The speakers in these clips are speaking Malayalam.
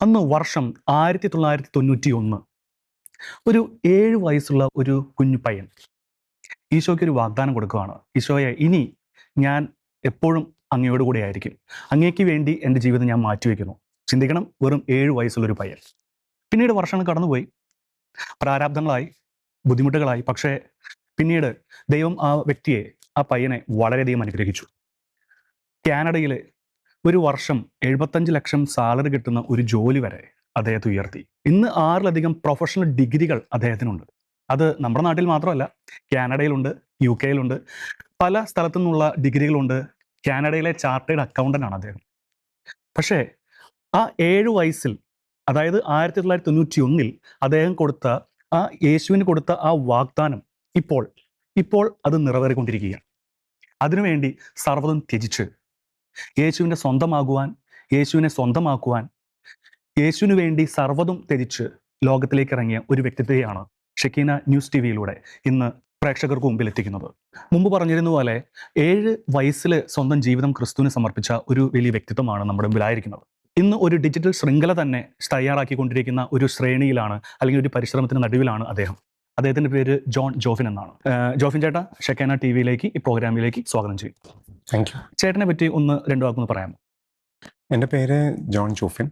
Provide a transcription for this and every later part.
അന്ന് വർഷം 1991. ഒരു 7 വയസ്സുള്ള ഒരു കുഞ്ഞു പയ്യൻ ഈശോയ്ക്ക് ഒരു വാഗ്ദാനം കൊടുക്കുകയാണ്. ഈശോയെ, ഇനി ഞാൻ എപ്പോഴും അങ്ങയോട് കൂടെ ആയിരിക്കും. അങ്ങേക്ക് വേണ്ടി എൻ്റെ ജീവിതം ഞാൻ മാറ്റിവെക്കുന്നു. ചിന്തിക്കണം, വെറും 7 വയസ്സുള്ളൊരു പയ്യൻ. പിന്നീട് വർഷങ്ങൾ കടന്നുപോയി, പ്രാരാബ്ധങ്ങളായി, ബുദ്ധിമുട്ടുകളായി. പക്ഷേ പിന്നീട് ദൈവം ആ വ്യക്തിയെ, ആ പയ്യനെ വളരെയധികം അനുഗ്രഹിച്ചു. കാനഡയിൽ ഒരു വർഷം 75 ലക്ഷം സാലറി കിട്ടുന്ന ഒരു ജോലി വരെ അദ്ദേഹത്തെ ഉയർത്തി. ഇന്ന് 6ലധികം പ്രൊഫഷണൽ ഡിഗ്രികൾ അദ്ദേഹത്തിനുണ്ട്. അത് നമ്മുടെ നാട്ടിൽ മാത്രമല്ല, കാനഡയിലുണ്ട്, യു കെയിലുണ്ട്, പല സ്ഥലത്തു നിന്നുള്ള ഡിഗ്രികളുണ്ട്. കാനഡയിലെ ചാർട്ടേഡ് അക്കൗണ്ടൻ്റ് ആണ് അദ്ദേഹം. പക്ഷേ ആ 7 വയസ്സിൽ, അതായത് 1991 അദ്ദേഹം കൊടുത്ത, ആ യേശുവിന് കൊടുത്ത ആ വാഗ്ദാനം ഇപ്പോൾ അത് നിറവേറിക്കൊണ്ടിരിക്കുകയാണ്. അതിനുവേണ്ടി സർവ്വതും ത്യജിച്ച് യേശുവിനെ സ്വന്തമാക്കുവാൻ യേശുവിന് വേണ്ടി സർവ്വതും ത്യജിച്ച് ലോകത്തിലേക്ക് ഇറങ്ങിയ ഒരു വ്യക്തിത്വത്തെയാണ് ഷെക്കീന ന്യൂസ് ടിവിയിലൂടെ ഇന്ന് പ്രേക്ഷകർക്ക് മുമ്പിൽ എത്തിക്കുന്നത്. മുമ്പ് പറഞ്ഞിരുന്ന പോലെ 7 വയസ്സിൽ സ്വന്തം ജീവിതം ക്രിസ്തുവിന് സമർപ്പിച്ച ഒരു വലിയ വ്യക്തിത്വമാണ് നമ്മുടെ മുമ്പിലായിരിക്കുന്നത്. ഇന്ന് ഒരു ഡിജിറ്റൽ ശൃംഖല തന്നെ തയ്യാറാക്കിക്കൊണ്ടിരിക്കുന്ന ഒരു ശ്രേണിയിലാണ്, അല്ലെങ്കിൽ ഒരു പരിശ്രമത്തിന് നടുവിലാണ് അദ്ദേഹത്തിൻ്റെ പേര് ജോൺ ജോഫിൻ എന്നാണ്. ജോഫിൻ ചേട്ടാ, ഷെക്കീന ടി വിയിലേക്ക്, ഈ പ്രോഗ്രാമിലേക്ക് സ്വാഗതം ചെയ്യും. Thank you. ചേട്ടനെ പറ്റി ഒന്ന് രണ്ടു വാക്കൊന്ന് പറയാമോ? എൻ്റെ പേര് ജോൺ ജോഫിൻ.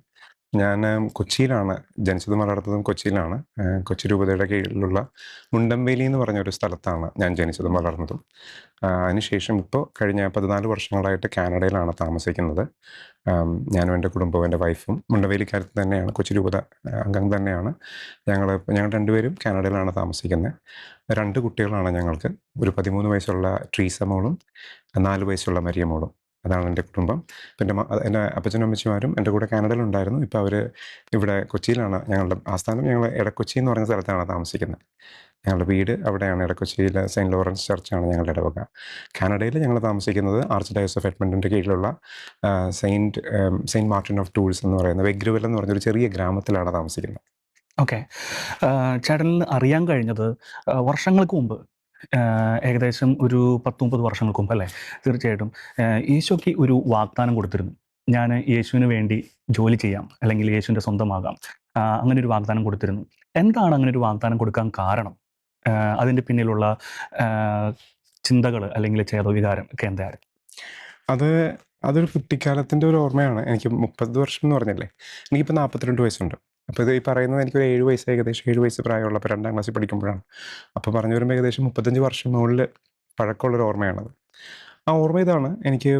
ഞാൻ കൊച്ചിയിലാണ് ജനിച്ചതും വളർന്നതും കൊച്ചിയിലാണ്. കൊച്ചി രൂപതയുടെ കീഴിലുള്ള മുണ്ടമ്പേലി എന്ന് പറഞ്ഞൊരു സ്ഥലത്താണ് ഞാൻ ജനിച്ചതും വളർന്നതും. അതിനുശേഷം ഇപ്പോൾ കഴിഞ്ഞ 14 വർഷങ്ങളായിട്ട് കാനഡയിലാണ് താമസിക്കുന്നത്. ഞാനും എൻ്റെ കുടുംബവും എൻ്റെ വൈഫും മുണ്ടമ്പേലിക്കാരത്ത് തന്നെയാണ്, കൊച്ചി രൂപത അംഗം തന്നെയാണ്. ഞങ്ങൾ രണ്ടുപേരും കാനഡയിലാണ് താമസിക്കുന്നത്. 2 കുട്ടികളാണ് ഞങ്ങൾക്ക്. ഒരു 13 വയസ്സുള്ള ട്രീസ മോളും 4 വയസ്സുള്ള മരിയ മോളും. അതാണ് എൻ്റെ കുടുംബം. പിന്നെ എൻ്റെ അപ്പച്ചനും അമ്മച്ചിമാരും എൻ്റെ കൂടെ കാനഡയിലുണ്ടായിരുന്നു. ഇപ്പോൾ അവർ ഇവിടെ കൊച്ചിയിലാണ്. ഞങ്ങളുടെ ആസ്ഥാനം ഞങ്ങൾ എടക്കൊച്ചി എന്ന് പറഞ്ഞ സ്ഥലത്താണ് താമസിക്കുന്നത്. ഞങ്ങളുടെ വീട് അവിടെയാണ്, എടക്കൊച്ചിയിലെ സെയിൻറ്റ് ലോറൻസ് ചർച്ചാണ് ഞങ്ങളുടെ ഇടവക. കാനഡയിൽ ഞങ്ങൾ താമസിക്കുന്നത് ആർച്ച് ഡയസ് ഓഫ് എഡ്മണ്ടിൻ്റെ കീഴിലുള്ള സെയിൻറ്റ് മാർട്ടിൻ ഓഫ് ടൂൾസ് എന്ന് പറയുന്ന വെഗ്രവൽ എന്ന് പറഞ്ഞൊരു ചെറിയ ഗ്രാമത്തിലാണ് താമസിക്കുന്നത്. ഓക്കെ. ചേട്ടനിൽ അറിയാൻ കഴിഞ്ഞത് വർഷങ്ങൾക്ക് മുമ്പ്, ഏകദേശം ഒരു 10-30 വർഷങ്ങൾക്ക് മുമ്പ് അല്ലേ? തീർച്ചയായിട്ടും ഈശോയ്ക്ക് ഒരു വാഗ്ദാനം കൊടുത്തിരുന്നു. ഞാൻ യേശുവിന് വേണ്ടി ജോലി ചെയ്യാം, അല്ലെങ്കിൽ യേശുവിൻ്റെ സ്വന്തമാകാം. അങ്ങനെ ഒരു വാഗ്ദാനം കൊടുത്തിരുന്നു. എന്താണ് അങ്ങനെ ഒരു വാഗ്ദാനം കൊടുക്കാൻ കാരണം? അതിൻ്റെ പിന്നിലുള്ള ചിന്തകൾ അല്ലെങ്കിൽ ചേതോവികാരം ഒക്കെ എന്തായിരുന്നു? അതൊരു കുട്ടിക്കാലത്തിൻ്റെ ഒരു ഓർമ്മയാണ്. എനിക്ക് 30 വർഷം എന്ന് പറഞ്ഞല്ലേ, എനിക്കിപ്പോൾ 42 വയസ്സുണ്ട്. അപ്പോൾ ഇത് ഈ പറയുന്നത് എനിക്കൊരു 7 വയസ്സ്, ഏകദേശം 7 വയസ്സ് പ്രായമുള്ള, അപ്പോൾ 2ാം ക്ലാസ്സിൽ പഠിക്കുമ്പോഴാണ്. അപ്പോൾ പറഞ്ഞു വരുമ്പോൾ ഏകദേശം 35 വർഷം മുകളിൽ പഴക്കമുള്ളൊരു ഓർമ്മയാണത്. ആ ഓർമ്മ ഇതാണ്: എനിക്ക്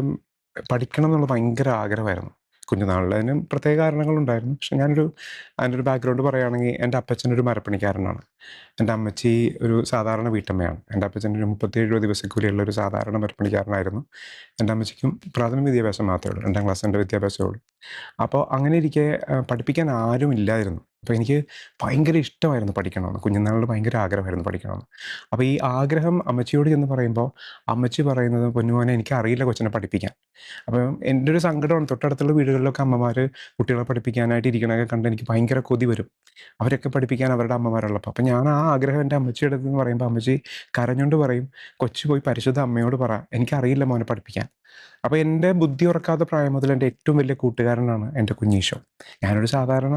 പഠിക്കണം എന്നുള്ള ഭയങ്കര ആഗ്രഹമായിരുന്നു കുഞ്ഞുനാളിൽ. അതിന് പ്രത്യേക കാരണങ്ങളുണ്ടായിരുന്നു. പക്ഷെ അതിൻ്റെ ഒരു ബാക്ക്ഗ്രൗണ്ട് പറയുകയാണെങ്കിൽ, എൻ്റെ അപ്പച്ചനൊരു മരപ്പണിക്കാരനാണ്. എൻ്റെ അമ്മച്ചി ഒരു സാധാരണ വീട്ടമ്മയാണ്. എൻ്റെ അപ്പച്ചൻ്റെ ഒരു 37 ദിവസക്കൂലിയുള്ള ഒരു സാധാരണ മരപ്പണിക്കാരനായിരുന്നു. എൻ്റെ അമ്മച്ചിക്കും പ്രാഥമിക വിദ്യാഭ്യാസം മാത്രമേ ഉള്ളൂ, 2ാം ക്ലാസ്സിൻ്റെ വിദ്യാഭ്യാസമേ ഉള്ളൂ. അപ്പോൾ അങ്ങനെ ഇരിക്കെ പഠിപ്പിക്കാൻ ആരും ഇല്ലായിരുന്നു. അപ്പോൾ എനിക്ക് ഭയങ്കര ഇഷ്ടമായിരുന്നു പഠിക്കണമെന്ന്. കുഞ്ഞുനാളിൽ ഭയങ്കര ആഗ്രഹമായിരുന്നു പഠിക്കണമെന്ന്. അപ്പോൾ ഈ ആഗ്രഹം അമ്മച്ചിയോട് ചെന്ന് പറയുമ്പോൾ അമ്മച്ചി പറയുന്നത്, പൊന്നുമോനെ, എനിക്കറിയില്ല കൊച്ചിനെ പഠിപ്പിക്കാൻ. അപ്പം എൻ്റെ ഒരു സങ്കടമാണ്. തൊട്ടടുത്തുള്ള വീടുകളിലൊക്കെ അമ്മമാർ കുട്ടികളെ പഠിപ്പിക്കാനായിട്ട് ഇരിക്കണതൊക്കെ കണ്ട് എനിക്ക് ഭയങ്കര കൊതി വരും, അവരൊക്കെ പഠിപ്പിക്കാൻ അവരുടെ അമ്മമാരുള്ളപ്പോൾ. അപ്പം ഞാൻ ആ ആഗ്രഹം എൻ്റെ അമ്മച്ചിയുടെ അടുത്ത് നിന്ന് പറയുമ്പോൾ അമ്മച്ചി കരഞ്ഞുകൊണ്ട് പറയും, കൊച്ചു പോയി പരിശുദ്ധ അമ്മയോട് പറ, എനിക്കറിയില്ല മോനെ പഠിപ്പിക്കാൻ. അപ്പോൾ എൻ്റെ ബുദ്ധി ഉറക്കാത്ത പ്രായം മുതൽ എൻ്റെ ഏറ്റവും വലിയ കൂട്ടുകാരനാണ് എൻ്റെ കുഞ്ഞീശോ. ഞാനൊരു സാധാരണ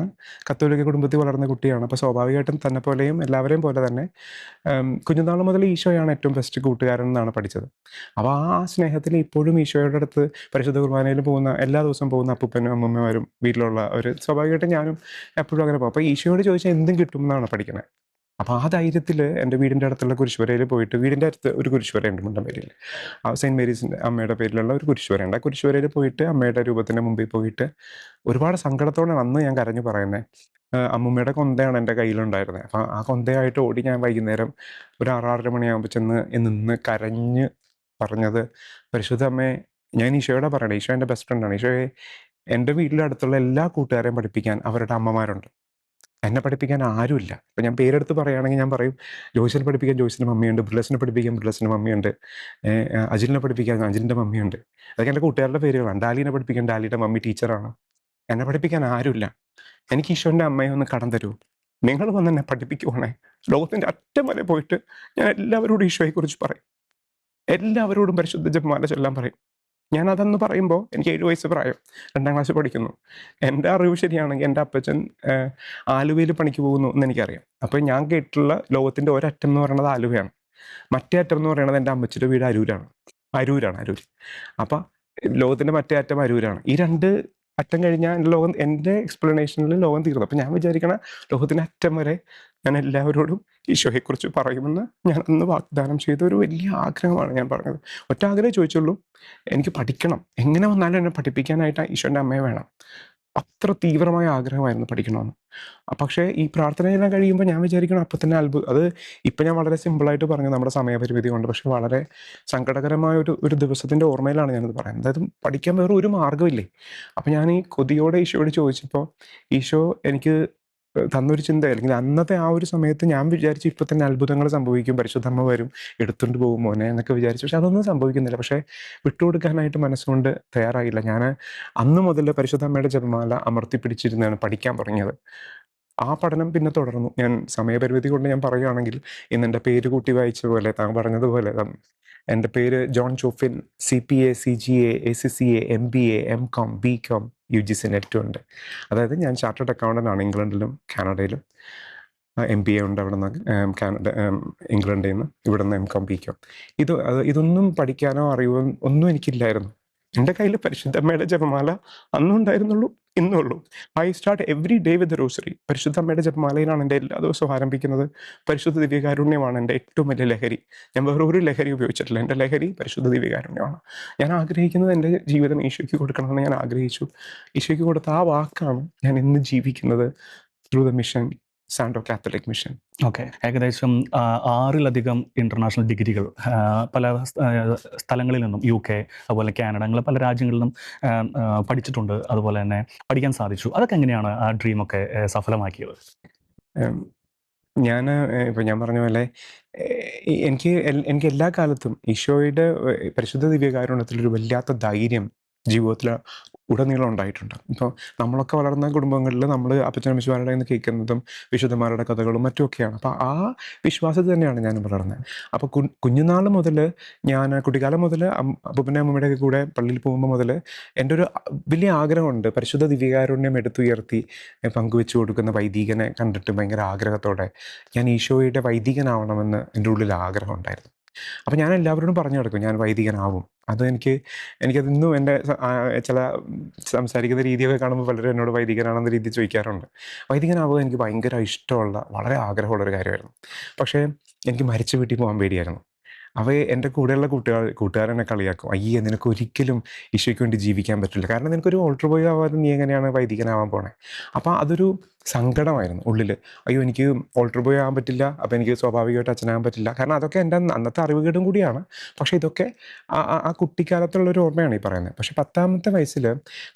കത്തോലിക്ക കുടുംബത്തിൽ വളർന്ന കുട്ടിയാണ്. അപ്പോൾ സ്വാഭാവികമായിട്ടും തന്നെ പോലെയും എല്ലാവരെയും പോലെ തന്നെ കുഞ്ഞുനാൾ മുതൽ ഈശോയാണ് ഏറ്റവും ബെസ്റ്റ് കൂട്ടുകാരൻ എന്നാണ് പഠിച്ചത്. അപ്പോൾ ആ സ്നേഹത്തിൽ ഇപ്പോഴും ഈശോയുടെ അടുത്ത് പരിശുദ്ധ കുർബാനയിൽ പോകുന്ന, എല്ലാ ദിവസവും പോകുന്ന അപ്പൂപ്പനും അമ്മൂമ്മമാരും വീട്ടിലുള്ള ഒരു, സ്വാഭാവികമായിട്ടും ഞാനും എപ്പോഴും അങ്ങനെ പോകും. അപ്പോൾ ഈശോയോട് ചോദിച്ചാൽ എന്തും കിട്ടുമെന്നാണ് പഠിക്കുന്നത്. അപ്പോൾ ആ ധൈര്യത്തിൽ എൻ്റെ വീടിൻ്റെ അടുത്തുള്ള കുരിശുവരയിൽ പോയിട്ട്, വീടിൻ്റെ അടുത്ത് ഒരു കുരിശുവരയുണ്ട് മുണ്ടമ്പേരിയിൽ, സെയിൻറ്റ് മേരീസിൻ്റെ അമ്മയുടെ പേരിലുള്ള ഒരു കുരിശുവരയുണ്ട്. ആ കുരിശുവരയിൽ പോയിട്ട് അമ്മയുടെ രൂപത്തിൻ്റെ മുമ്പിൽ പോയിട്ട് ഒരുപാട് സങ്കടത്തോടെ അന്ന് ഞാൻ കരഞ്ഞു പറയുന്നത്, അമ്മൂമ്മയുടെ കൊന്തയാണ് എൻ്റെ കയ്യിലുണ്ടായിരുന്നത്. അപ്പോൾ ആ കൊന്തയായിട്ട് ഓടി ഞാൻ വൈകുന്നേരം ഒരു 6-6:30 മണിയാകുമ്പോൾ ചെന്ന് നിന്ന് കരഞ്ഞ് പറഞ്ഞത്, പരിശുദ്ധ അമ്മേ, ഞാൻ ഈശോയോടെ പറയണേ, ഈശോ എൻ്റെ ബെസ്റ്റ് ഫ്രണ്ടാണ്, ഈശോയെ, എൻ്റെ വീട്ടിലെ അടുത്തുള്ള എല്ലാ കൂട്ടുകാരെയും പഠിപ്പിക്കാൻ അവരുടെ അമ്മമാരുണ്ട്, എന്നെ പഠിപ്പിക്കാൻ ആരുമില്ല. ഇപ്പം ഞാൻ പേരെടുത്ത് പറയുകയാണെങ്കിൽ ഞാൻ പറയും, ജോയ്സിനെ പഠിപ്പിക്കാൻ ജോയ്സിൻ്റെ മമ്മിയുണ്ട്, ബ്രില്ലസിനെ പഠിപ്പിക്കാൻ ബ്രില്ലസിൻ്റെ മമ്മിയുണ്ട്, അജിലിനെ പഠിപ്പിക്കാൻ അജിലിൻ്റെ മമ്മിയുണ്ട്. അതൊക്കെ എൻ്റെ കൂട്ടുകാരുടെ പേരുകളാണ്. ഡാലിനെ പഠിപ്പിക്കാൻ ഡാലിയുടെ മമ്മി ടീച്ചറാണ്. എന്നെ പഠിപ്പിക്കാൻ ആരുമില്ല. എനിക്ക് ഈശോൻ്റെ അമ്മയെ ഒന്ന് കടം തരൂ, നിങ്ങൾ വന്ന് എന്നെ പഠിപ്പിക്കുവാണേ. ലോകത്തിൻ്റെ അറ്റം വരെ പോയിട്ട് ഞാൻ എല്ലാവരോടും ഈശോയെക്കുറിച്ച് പറയും, എല്ലാവരോടും പരിശുദ്ധ ജപമാല ചൊല്ലാൻ പറയും. ഞാനതെന്ന് പറയുമ്പോൾ എനിക്ക് 7 വയസ്സ് പ്രായം, 2ാം ക്ലാസ്സിൽ പഠിക്കുന്നു. എൻ്റെ അറിവ് ശരിയാണെങ്കിൽ എൻ്റെ അപ്പച്ചൻ ആലുവയിൽ പണിക്ക് പോകുന്നു എന്ന് എനിക്കറിയാം. അപ്പോൾ ഞാൻ കേട്ടിട്ടുള്ള ലോകത്തിൻ്റെ ഒരറ്റം എന്ന് പറയുന്നത് ആലുവയാണ്. മറ്റേ അറ്റം എന്ന് പറയുന്നത് എൻ്റെ അമ്മച്ചിയുടെ വീട് അരൂരാണ്. അരൂർ. അപ്പം ലോകത്തിൻ്റെ മറ്റേ അറ്റം അരൂരാണ്. ഈ 2 അറ്റം കഴിഞ്ഞാൽ ലോകം, എൻ്റെ എക്സ്പ്ലനേഷനിൽ ലോകം തീർന്നു. അപ്പം ഞാൻ വിചാരിക്കണ ലോകത്തിൻ്റെ അറ്റം വരെ ഞാൻ എല്ലാവരോടും ഈശോയെക്കുറിച്ച് പറയുമെന്ന് ഞാൻ അന്ന് വാഗ്ദാനം ചെയ്ത ഒരു വലിയ ആഗ്രഹമാണ് ഞാൻ പറഞ്ഞത്. ഒറ്റ ആഗ്രഹമേ ചോദിച്ചുള്ളൂ, എനിക്ക് പഠിക്കണം. എങ്ങനെ വന്നാലും എന്നെ പഠിപ്പിക്കാനായിട്ട് ഈശോൻ്റെ അമ്മയെ വേണം. അത്ര തീവ്രമായ ആഗ്രഹമായിരുന്നു പഠിക്കണമെന്ന്. പക്ഷേ ഈ പ്രാർത്ഥനയെല്ലാം കഴിയുമ്പോൾ ഞാൻ വിചാരിക്കണം അപ്പം തന്നെ അത് ഇപ്പം ഞാൻ വളരെ സിമ്പിളായിട്ട് പറഞ്ഞു നമ്മുടെ സമയപരിമിതി കൊണ്ട്. പക്ഷെ വളരെ സങ്കടകരമായ ഒരു ദിവസത്തിൻ്റെ ഓർമ്മയിലാണ് ഞാനത് പറയുന്നത്. അതായത് പഠിക്കാൻ വേറെ ഒരു മാർഗ്ഗമില്ലേ. അപ്പം ഞാൻ ഈ കൊതിയോടെ ഈശോയോട് ചോദിച്ചപ്പോൾ ഈശോ എനിക്ക് തന്നൊരു ചിന്ത, അല്ലെങ്കിൽ അന്നത്തെ ആ ഒരു സമയത്ത് ഞാൻ വിചാരിച്ചു ഇപ്പം തന്നെ അത്ഭുതങ്ങൾ സംഭവിക്കും, പരിശുദ്ധമ്മ വരും എടുത്തുകൊണ്ട് പോകും മോനെ എന്നൊക്കെ വിചാരിച്ചു. പക്ഷെ അതൊന്നും സംഭവിക്കുന്നില്ല. പക്ഷേ വിട്ടുകൊടുക്കാനായിട്ട് മനസ്സുകൊണ്ട് തയ്യാറായില്ല. ഞാൻ അന്ന് മുതൽ പരിശുദ്ധമ്മയുടെ ജപമാല അമർത്തിപ്പിടിച്ചിരുന്നാണ് പഠിക്കാൻ തുടങ്ങിയത്. ആ പഠനം പിന്നെ തുടർന്നു. ഞാൻ സമയപരിമിതി കൊണ്ട് ഞാൻ പറയുകയാണെങ്കിൽ, ഇന്ന് എൻ്റെ പേര് കൂട്ടി വായിച്ച പോലെ താങ്കൾ പറഞ്ഞതുപോലെ എൻ്റെ പേര് John Jofin. CPA, CGA, ACCA, MBA, MCOM, BCOM, UGC നെറ്റും ഉണ്ട്. അതായത് ഞാൻ ചാർട്ടേഡ് അക്കൗണ്ടൻ്റ് ആണ് ഇംഗ്ലണ്ടിലും കാനഡയിലും. MBA ഉണ്ട് അവിടെ നിന്ന്, ഇംഗ്ലണ്ടിൽ നിന്ന്. ഇവിടെ നിന്ന് MCOM, BCOM. ഇതൊന്നും പഠിക്കാനോ അറിയോ ഒന്നും എനിക്കില്ലായിരുന്നു. എൻ്റെ കയ്യിൽ പരിശുദ്ധമ്മയുടെ ജപമാല അന്നും ഉണ്ടായിരുന്നുള്ളൂ, ഇന്നും ഉള്ളൂ. I start every day with rosary. പരിശുദ്ധമ്മയുടെ ജപമാലയിലാണ് എൻ്റെ എല്ലാ ദിവസവും ആരംഭിക്കുന്നത്. പരിശുദ്ധ ദിവ്യകാരുണ്യമാണ് എൻ്റെ ഏറ്റവും വലിയ ലഹരി. ഞാൻ വേറെ ഒരു ലഹരി ഉപയോഗിച്ചിട്ടില്ല. എൻ്റെ ലഹരി പരിശുദ്ധ ദിവ്യകാരുണ്യമാണ്. ഞാൻ ആഗ്രഹിക്കുന്നത് എൻ്റെ ജീവിതം ഈശോയ്ക്ക് കൊടുക്കണമെന്ന് ഞാൻ ആഗ്രഹിച്ചു. ഈശോയ്ക്ക് കൊടുത്ത ആ വാക്കാണ് ഞാൻ ഇന്ന് ജീവിക്കുന്നത് through the mission, Santo Catholic mission. Okay. ഏകദേശം 6-ലധികം ഇന്റർനാഷണൽ ഡിഗ്രികൾ പല സ്ഥലങ്ങളിൽ നിന്നും, UK, അതുപോലെ കാനഡ, അങ്ങനെ പല രാജ്യങ്ങളിൽ നിന്നും പഠിച്ചിട്ടുണ്ട്. അതുപോലെ തന്നെ പഠിക്കാൻ സാധിച്ചു. അതൊക്കെ എങ്ങനെയാണ് ആ ഡ്രീമൊക്കെ സഫലമാക്കിയത്? ഞാൻ ഇപ്പം ഞാൻ പറഞ്ഞ പോലെ എനിക്ക് എല്ലാ കാലത്തും ഈശോയുടെ പരിശുദ്ധ ദിവ്യകാരുണ്യത്തിലൊരു വല്ലാത്ത ധൈര്യം ജീവിതത്തിൽ ഉടനീളം ഉണ്ടായിട്ടുണ്ട്. ഇപ്പോൾ നമ്മളൊക്കെ വളർന്ന കുടുംബങ്ങളിൽ നമ്മൾ അപ്പച്ചനമ്മച്ചിമാരുടെ കയ്യിൽ നിന്ന് കേൾക്കുന്നതും വിശുദ്ധന്മാരുടെ കഥകളും മറ്റുമൊക്കെയാണ്. അപ്പോൾ ആ വിശ്വാസത്തിൽ തന്നെയാണ് ഞാൻ വളർന്നത്. അപ്പോൾ കുഞ്ഞുനാൾ മുതൽ, ഞാൻ കുട്ടിക്കാലം മുതൽ അപ്പൂപ്പൻ്റെ അമ്മൂമ്മയുടെ കൂടെ പള്ളിയിൽ പോകുമ്പോൾ മുതൽ എൻ്റെ ഒരു വലിയ ആഗ്രഹമുണ്ട്, പരിശുദ്ധ ദിവ്യകാരുണ്യം എടുത്തുയർത്തി പങ്കുവെച്ചു കൊടുക്കുന്ന വൈദികനെ കണ്ടിട്ട് ഭയങ്കര ആഗ്രഹത്തോടെ ഞാൻ ഈശോയുടെ വൈദികനാവണമെന്ന് എൻ്റെ ഉള്ളിൽ ആഗ്രഹം ഉണ്ടായിരുന്നു. അപ്പം ഞാൻ എല്ലാവരോടും പറഞ്ഞു നടക്കും ഞാൻ വൈദികനാവും. എനിക്കതിന്നും എൻ്റെ ചില സംസാരിക്കുന്ന രീതിയൊക്കെ കാണുമ്പോൾ പലരും എന്നോട് വൈദികനാണെന്ന രീതി ചോദിക്കാറുണ്ട്. വൈദികനാവുക എനിക്ക് ഭയങ്കര ഇഷ്ടമുള്ള, വളരെ ആഗ്രഹമുള്ളൊരു കാര്യമായിരുന്നു. പക്ഷേ എനിക്ക് മരിച്ച വീട്ടിൽ പോകാൻ പേടിയായിരുന്നു. എൻ്റെ കൂടെയുള്ള കൂട്ടുകാരെന്നെ കളിയാക്കും, അയ്യേ നിനക്ക് ഒരിക്കലും ഈശോയ്ക്ക് വേണ്ടി ജീവിക്കാൻ പറ്റില്ല, കാരണം നിനക്കൊരു ഓൾട്ടർ ബോയ് ആവാതെ നീ എങ്ങനെയാണ് വൈദികനാവാൻ പോണേ. അപ്പോൾ അതൊരു സങ്കടമായിരുന്നു ഉള്ളിൽ. അയ്യോ എനിക്ക് ഓൾട്ടർ ബോയ് ആകാൻ പറ്റില്ല, അപ്പോൾ എനിക്ക് സ്വാഭാവികമായിട്ട് അച്ഛനാകാൻ പറ്റില്ല. കാരണം അതൊക്കെ എൻ്റെ അന്നത്തെ അറിവുകേടും കൂടിയാണ്. പക്ഷേ ഇതൊക്കെ ആ കുട്ടിക്കാലത്തുള്ളൊരു ഓർമ്മയാണ് ഈ പറയുന്നത്. പക്ഷേ 10ാമത്തെ വയസ്സിൽ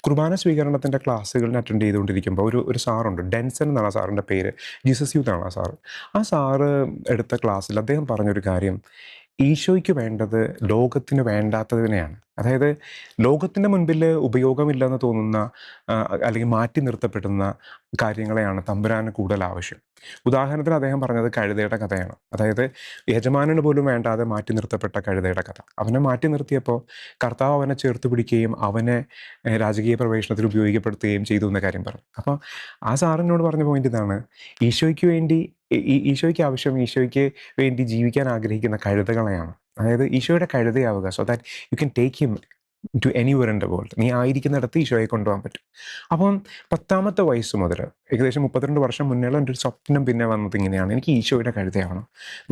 കുർബാന സ്വീകരണത്തിൻ്റെ ക്ലാസ്സുകളിൽ അറ്റൻഡ് ചെയ്തുകൊണ്ടിരിക്കുമ്പോൾ ഒരു സാറുണ്ട്, ഡെൻസൺ എന്നാണ് ആ സാറിൻ്റെ പേര്. ജീസസ് യൂത്ത് ആണ് ആ സാറ്. ആ സാറ് എടുത്ത ക്ലാസ്സിൽ അദ്ദേഹം പറഞ്ഞൊരു കാര്യം, ഈശോയ്ക്ക് വേണ്ടത് ലോകത്തിന് വേണ്ടാത്തതിനെയാണ്. അതായത് ലോകത്തിൻ്റെ മുൻപിൽ ഉപയോഗമില്ലെന്ന് തോന്നുന്ന അല്ലെങ്കിൽ മാറ്റി നിർത്തപ്പെടുന്ന കാര്യങ്ങളെയാണ് തമ്പുരാന് കൂടുതൽ ആവശ്യം. ഉദാഹരണത്തിന് അദ്ദേഹം പറഞ്ഞത് കഴുതയുടെ കഥയാണ്. അതായത് യജമാനന് പോലും വേണ്ടാതെ മാറ്റി നിർത്തപ്പെട്ട കഴുതയുടെ കഥ. അവനെ മാറ്റി നിർത്തിയപ്പോൾ കർത്താവ് അവനെ ചേർത്ത് പിടിക്കുകയും അവനെ രാജകീയ പ്രവേശനത്തിൽ ഉപയോഗപ്പെടുത്തുകയും ചെയ്തു എന്ന കാര്യം പറഞ്ഞു. അപ്പോൾ ആ സാറിനോട് പറഞ്ഞ പോയിന്റ് ഇതാണ്, ഈശോയ്ക്ക് വേണ്ടി ഈശോയ്ക്ക് ആവശ്യം ഈശോയ്ക്ക് വേണ്ടി ജീവിക്കാൻ ആഗ്രഹിക്കുന്ന കഴുതകളെയാണ്. അതായത് ഈശോയുടെ കഴുതയാവുക, so that you can take him to anywhere in the world. നീ ആയിരിക്കുന്നിടത്ത് ഈശോയെ കൊണ്ടുപോകാൻ പറ്റും. അപ്പം 10ാമത്തെ വയസ്സ് മുതൽ ഏകദേശം 32 വർഷം മുന്നേയുള്ള എൻ്റെ ഒരു സ്വപ്നം പിന്നെ വന്നത് ഇങ്ങനെയാണ്, എനിക്ക് ഈശോയുടെ കഴുതയാവണം.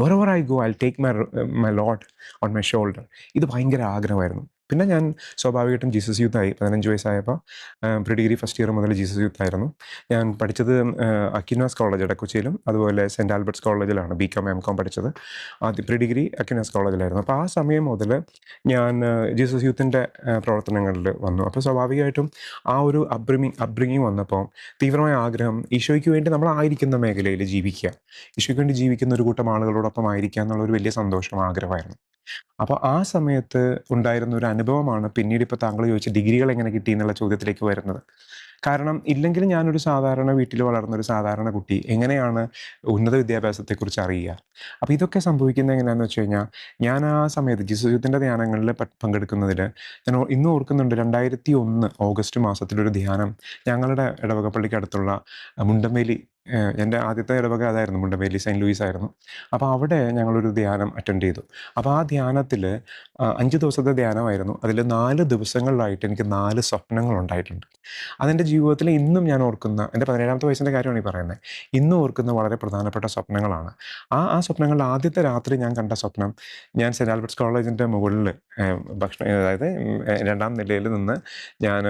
Wherever I go I take my Lord on my shoulder. ഇത് ഭയങ്കര ആഗ്രഹമായിരുന്നു. പിന്നെ ഞാൻ സ്വാഭാവികമായിട്ടും ജീസസ് യൂത്തായി. 15 വയസ്സായപ്പോൾ പ്രീ ഡിഗ്രി ഫസ്റ്റ് ഇയർ മുതൽ ജീസസ് യൂത്തായിരുന്നു. ഞാൻ പഠിച്ചത് അക്വിനാസ് കോളേജ് ഇടക്കൊച്ചിയിലും അതുപോലെ സെൻറ്റ് ആൽബർട്ട്സ് കോളേജിലാണ് BCOM MCOM പഠിച്ചത്. ആദ്യം പ്രീ ഡിഗ്രി അക്വിനാസ് കോളേജിലായിരുന്നു. അപ്പോൾ ആ സമയം മുതൽ ഞാൻ ജീസസ് യൂത്തിൻ്റെ പ്രവർത്തനങ്ങളിൽ വന്നു. അപ്പോൾ സ്വാഭാവികമായിട്ടും ആ ഒരു അപ്ബ്രിങ്ങിങ് വന്നപ്പോൾ തീവ്രമായ ആഗ്രഹം ഈശോയ്ക്ക് വേണ്ടി നമ്മളായിരിക്കുന്ന മേഖലയിൽ ജീവിക്കുക, ഈശോയ്ക്ക് വേണ്ടി ജീവിക്കുന്ന ഒരു കൂട്ടം ആളുകളോടൊപ്പം ആയിരിക്കുക എന്നുള്ളൊരു വലിയ സന്തോഷം, ആഗ്രഹമായിരുന്നു. അപ്പോൾ ആ സമയത്ത് ഉണ്ടായിരുന്ന ഒരു അനുഭവമാണ് പിന്നീട് ഇപ്പോൾ താങ്കൾ ചോദിച്ച ഡിഗ്രികൾ എങ്ങനെ കിട്ടി എന്നുള്ള ചോദ്യത്തിലേക്ക് വരുന്നത്. കാരണം ഇല്ലെങ്കിൽ ഞാനൊരു സാധാരണ വീട്ടിൽ വളർന്നൊരു സാധാരണ കുട്ടി എങ്ങനെയാണ് ഉന്നത വിദ്യാഭ്യാസത്തെക്കുറിച്ച് അറിയുക? അപ്പോൾ ഇതൊക്കെ സംഭവിക്കുന്നത് എങ്ങനെയാണെന്ന് വെച്ച് കഴിഞ്ഞാൽ, ഞാൻ ആ സമയത്ത് ജിസുവിൻ്റെ ധ്യാനങ്ങളിൽ പങ്കെടുക്കുന്നതിൽ ഞാൻ ഇന്നും ഓർക്കുന്നുണ്ട്. 2001 ഓഗസ്റ്റ് മാസത്തിലൊരു ധ്യാനം ഞങ്ങളുടെ ഇടവക പള്ളിക്ക് അടുത്തുള്ള മുണ്ടമേലി, എൻ്റെ ആദ്യത്തെ ഇടവക അതായിരുന്നു, മുണ്ടമേലി സെയിൻറ്റ് ലൂയിസ് ആയിരുന്നു. അപ്പോൾ അവിടെ ഞങ്ങളൊരു ധ്യാനം അറ്റൻഡ് ചെയ്തു. അപ്പോൾ ആ ധ്യാനത്തിൽ 5 ദിവസത്തെ ധ്യാനമായിരുന്നു. അതിൽ 4 ദിവസങ്ങളിലായിട്ട് എനിക്ക് 4 സ്വപ്നങ്ങളുണ്ടായിട്ടുണ്ട്. അതെൻ്റെ ജീവിതത്തിൽ ഇന്നും ഞാൻ ഓർക്കുന്ന, എൻ്റെ 17ാമത്തെ വയസ്സിൻ്റെ കാര്യമാണ് ഈ പറയുന്നത്, ഇന്നും ഓർക്കുന്ന വളരെ പ്രധാനപ്പെട്ട സ്വപ്നങ്ങളാണ്. ആ സ്വപ്നങ്ങളിൽ ആദ്യത്തെ രാത്രി ഞാൻ കണ്ട സ്വപ്നം, ഞാൻ സെൻറ്റ് ആൽബർട്ട്സ് കോളേജിൻ്റെ മുകളിൽ അതായത് 2ാം നിലയിൽ നിന്ന് ഞാൻ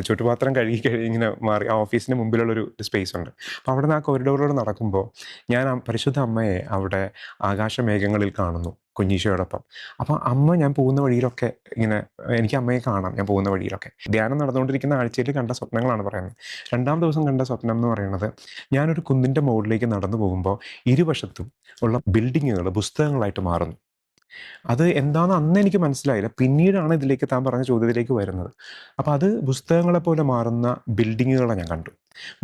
ചുറ്റുപാത്രം കഴുകി ഇങ്ങനെ മാറി ആ ഓഫീസിന് മുമ്പിലുള്ളൊരു സ്പേസ് ഉണ്ട്. അപ്പോൾ അവിടെ നിന്ന് ആ കോറിഡോറിലൂടെ നടക്കുമ്പോൾ ഞാൻ പരിശുദ്ധ അമ്മയെ അവിടെ ആകാശമേഘങ്ങളിൽ കാണുന്നു കുഞ്ഞീശോയോടൊപ്പം. അപ്പോൾ അമ്മ ഞാൻ പോകുന്ന വഴിയിലൊക്കെ ഇങ്ങനെ, എനിക്ക് അമ്മയെ കാണാം ഞാൻ പോകുന്ന വഴിയിലൊക്കെ. ധ്യാനം നടന്നുകൊണ്ടിരിക്കുന്ന ആഴ്ചയിൽ കണ്ട സ്വപ്നങ്ങളാണ് പറയുന്നത്. 2ാം ദിവസം കണ്ട സ്വപ്നം എന്ന് പറയുന്നത്, ഞാനൊരു കുന്നിൻ്റെ മുകളിലേക്ക് നടന്നു പോകുമ്പോൾ ഇരുവശത്തും ഉള്ള ബിൽഡിങ്ങുകൾ പുസ്തകങ്ങളായിട്ട് മാറുന്നു. അത് എന്താണെന്ന് അന്ന് എനിക്ക് മനസ്സിലായില്ല. പിന്നീടാണ് ഇതിലേക്ക് താൻ പറഞ്ഞ ചോദ്യത്തിലേക്ക് വരുന്നത്. അപ്പോൾ അത് പുസ്തകങ്ങളെ പോലെ മാറുന്ന ബിൽഡിങ്ങുകളെ ഞാൻ കണ്ടു.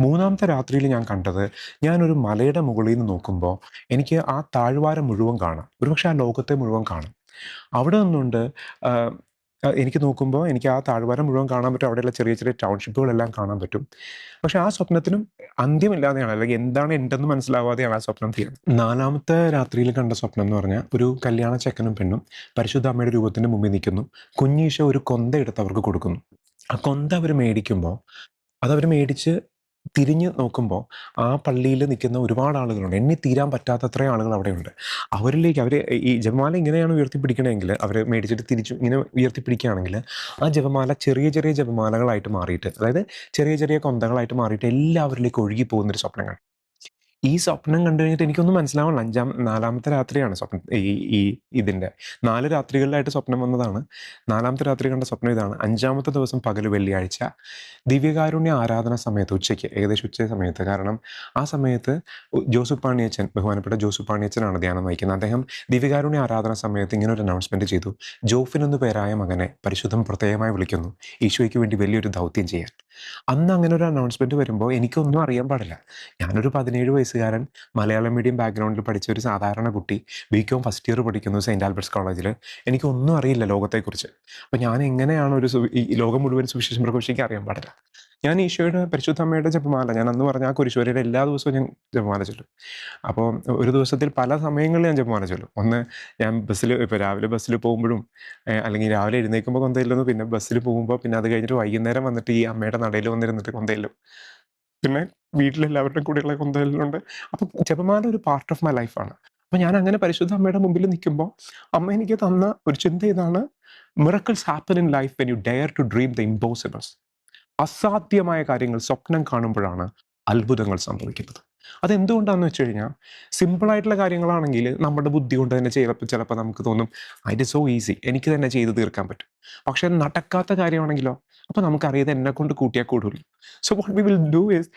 3ാമത്തെ രാത്രിയിൽ ഞാൻ കണ്ടത്, ഞാനൊരു മലയുടെ മുകളിൽ നിന്ന് നോക്കുമ്പോൾ എനിക്ക് ആ താഴ്വാരം മുഴുവൻ കാണാം. ഒരുപക്ഷെ ആ ലോകത്തെ മുഴുവൻ കാണാം. അവിടെ നിന്നുകൊണ്ട് എനിക്ക് നോക്കുമ്പോൾ എനിക്ക് ആ താഴ്വാരം മുഴുവൻ കാണാൻ പറ്റും. അവിടെയുള്ള ചെറിയ ചെറിയ ടൗൺഷിപ്പുകളെല്ലാം കാണാൻ പറ്റും. പക്ഷെ ആ സ്വപ്നത്തിനും അന്ത്യമില്ലാതെയാണ്, അല്ലെങ്കിൽ എന്താണ് എന്തെന്ന് മനസ്സിലാവാതെയാണ് ആ സ്വപ്നം തീരുന്നത്. 4ാമത്തെ രാത്രിയിൽ കണ്ട സ്വപ്നം എന്ന് പറഞ്ഞാൽ, ഒരു കല്യാണ ചെക്കനും പെണ്ണും പരിശുദ്ധ അമ്മയുടെ രൂപത്തിൻ്റെ മുമ്പിൽ നിൽക്കുന്നു. കുഞ്ഞീശോ ഒരു കൊന്ത എടുത്ത് അവർക്ക് കൊടുക്കുന്നു. ആ കൊന്ത അവർ മേടിക്കുമ്പോൾ, അതവർ മേടിച്ച് തിരിഞ്ഞ് നോക്കുമ്പോൾ ആ പള്ളിയിൽ നിൽക്കുന്ന ഒരുപാട് ആളുകളുണ്ട്. എണ്ണി തീരാൻ പറ്റാത്തത്രയും ആളുകൾ അവിടെയുണ്ട്. അവരിലേക്ക് അവർ ഈ ജപമാല ഇങ്ങനെയാണ് ഉയർത്തിപ്പിടിക്കണമെങ്കിൽ, അവർ മേടിച്ചിട്ട് തിരിച്ചു ഇങ്ങനെ ഉയർത്തിപ്പിടിക്കുകയാണെങ്കിൽ ആ ജപമാല ചെറിയ ചെറിയ ജപമാലകളായിട്ട് മാറിയിട്ട്, അതായത് ചെറിയ ചെറിയ കൊന്തകളായിട്ട് മാറിയിട്ട് എല്ലാവരിലേക്ക് ഒഴുകി പോകുന്നൊരു സ്വപ്നം കണ്ടു. ഈ സ്വപ്നം കണ്ടു കഴിഞ്ഞിട്ട് എനിക്കൊന്നും മനസ്സിലാവണില്ല. 4ാമത്തെ രാത്രിയാണ് സ്വപ്നം. ഈ ഇതിൻ്റെ 4 രാത്രികളിലായിട്ട് സ്വപ്നം വന്നതാണ്. 4ാമത്തെ രാത്രി കണ്ട സ്വപ്നം ഇതാണ്. 5ാമത്തെ ദിവസം പകൽ വെള്ളിയാഴ്ച ദിവ്യകാരുണ്യ ആരാധന സമയത്ത്, ഉച്ചയ്ക്ക് ഏകദേശം ഉച്ച സമയത്ത്, കാരണം ആ സമയത്ത് ജോസഫ് പാണിയച്ചൻ, ബഹുമാനപ്പെട്ട ജോസഫ് പാണിയച്ചനാണ് ധ്യാനം നയിക്കുന്നത്. അദ്ദേഹം ദിവ്യകാരുണ്യ ആരാധന സമയത്ത് ഇങ്ങനെ ഒരു അനൗൺസ്മെൻറ്റ് ചെയ്തു: ജോഫിൻ എന്നു പേരായ മകനെ പരിശുദ്ധം പ്രത്യേകമായി വിളിക്കുന്നു ഈശോയ്ക്ക് വേണ്ടി വലിയൊരു ദൗത്യം ചെയ്യാൻ. അന്ന് അങ്ങനെ ഒരു അനൗൺസ്മെൻറ്റ് വരുമ്പോൾ എനിക്കൊന്നും അറിയാൻ പാടില്ല. ഞാനൊരു 17 വയസ്സുകാരൻ, മലയാളം മീഡിയം ബാക്ക്ഗ്രൗണ്ടിൽ പഠിച്ച ഒരു സാധാരണ കുട്ടി, ബികോം ഫസ്റ്റ് ഇയർ പഠിക്കുന്നു സെയിൻറ്റ് ആൽബർട്ട്സ് കോളേജിൽ. എനിക്കൊന്നും അറിയില്ല ലോകത്തെക്കുറിച്ച്. അപ്പോൾ ഞാൻ എങ്ങനെയാണ് ഈ ലോകം മുഴുവൻ സുവിശേഷം പ്രഘോഷിക്കാൻ അറിയാൻ പാടില്ല. ഞാൻ ഈശോയുടെ പരിശുദ്ധ അമ്മയുടെ ജപമാല, ഞാൻ അന്ന് പറഞ്ഞ ആ കുരിശുവരയുടെ എല്ലാ ദിവസവും ഞാൻ ജപമാല ചൊല്ലും. അപ്പോൾ ഒരു ദിവസത്തിൽ പല സമയങ്ങളിൽ ഞാൻ ജപമാല ചൊല്ലും. ഒന്ന്, ഞാൻ ഇപ്പോൾ രാവിലെ ബസ്സിൽ പോകുമ്പോഴും, അല്ലെങ്കിൽ രാവിലെ എഴുന്നേൽക്കുമ്പോൾ കൊന്തയില്ലെന്നു, പിന്നെ ബസ്സിൽ പോകുമ്പോൾ, പിന്നെ അത് കഴിഞ്ഞിട്ട് വൈകുന്നേരം വന്നിട്ട് ഈ അമ്മയുടെ നടയിൽ വന്നിരുന്നിട്ട് കൊന്തയിലും, പിന്നെ വീട്ടിലെല്ലാവരുടെയും കൂടെയുള്ള കൊന്തയിലുണ്ട്. അപ്പം ജപമാല ഒരു പാർട്ട് ഓഫ് മൈ ലൈഫാണ്. അപ്പം ഞാൻ അങ്ങനെ പരിശുദ്ധ അമ്മയുടെ മുമ്പിൽ നിൽക്കുമ്പോൾ അമ്മ എനിക്ക് തന്ന ഒരു ചിന്ത ഇതാണ്: miracles happen in life when you dare to dream the impossibles. അസാധ്യമായ കാര്യങ്ങൾ സ്വപ്നം കാണുമ്പോഴാണ് അത്ഭുതങ്ങൾ സംഭവിക്കുന്നത്. അതെന്തുകൊണ്ടാണെന്ന് വെച്ച് കഴിഞ്ഞാൽ, സിമ്പിളായിട്ടുള്ള കാര്യങ്ങളാണെങ്കിൽ നമ്മുടെ ബുദ്ധി കൊണ്ട് തന്നെ ചിലപ്പോൾ നമുക്ക് തോന്നും ഇറ്റ് ഇസ് സോ ഈസി, എനിക്ക് തന്നെ ചെയ്ത് തീർക്കാൻ പറ്റും. പക്ഷെ നടക്കാത്ത കാര്യമാണെങ്കിലോ, അപ്പോൾ നമുക്കറിയാതെ എന്നെ കൊണ്ട് കൂട്ടിയാൽ കൂടുതൽ. So what we will do is,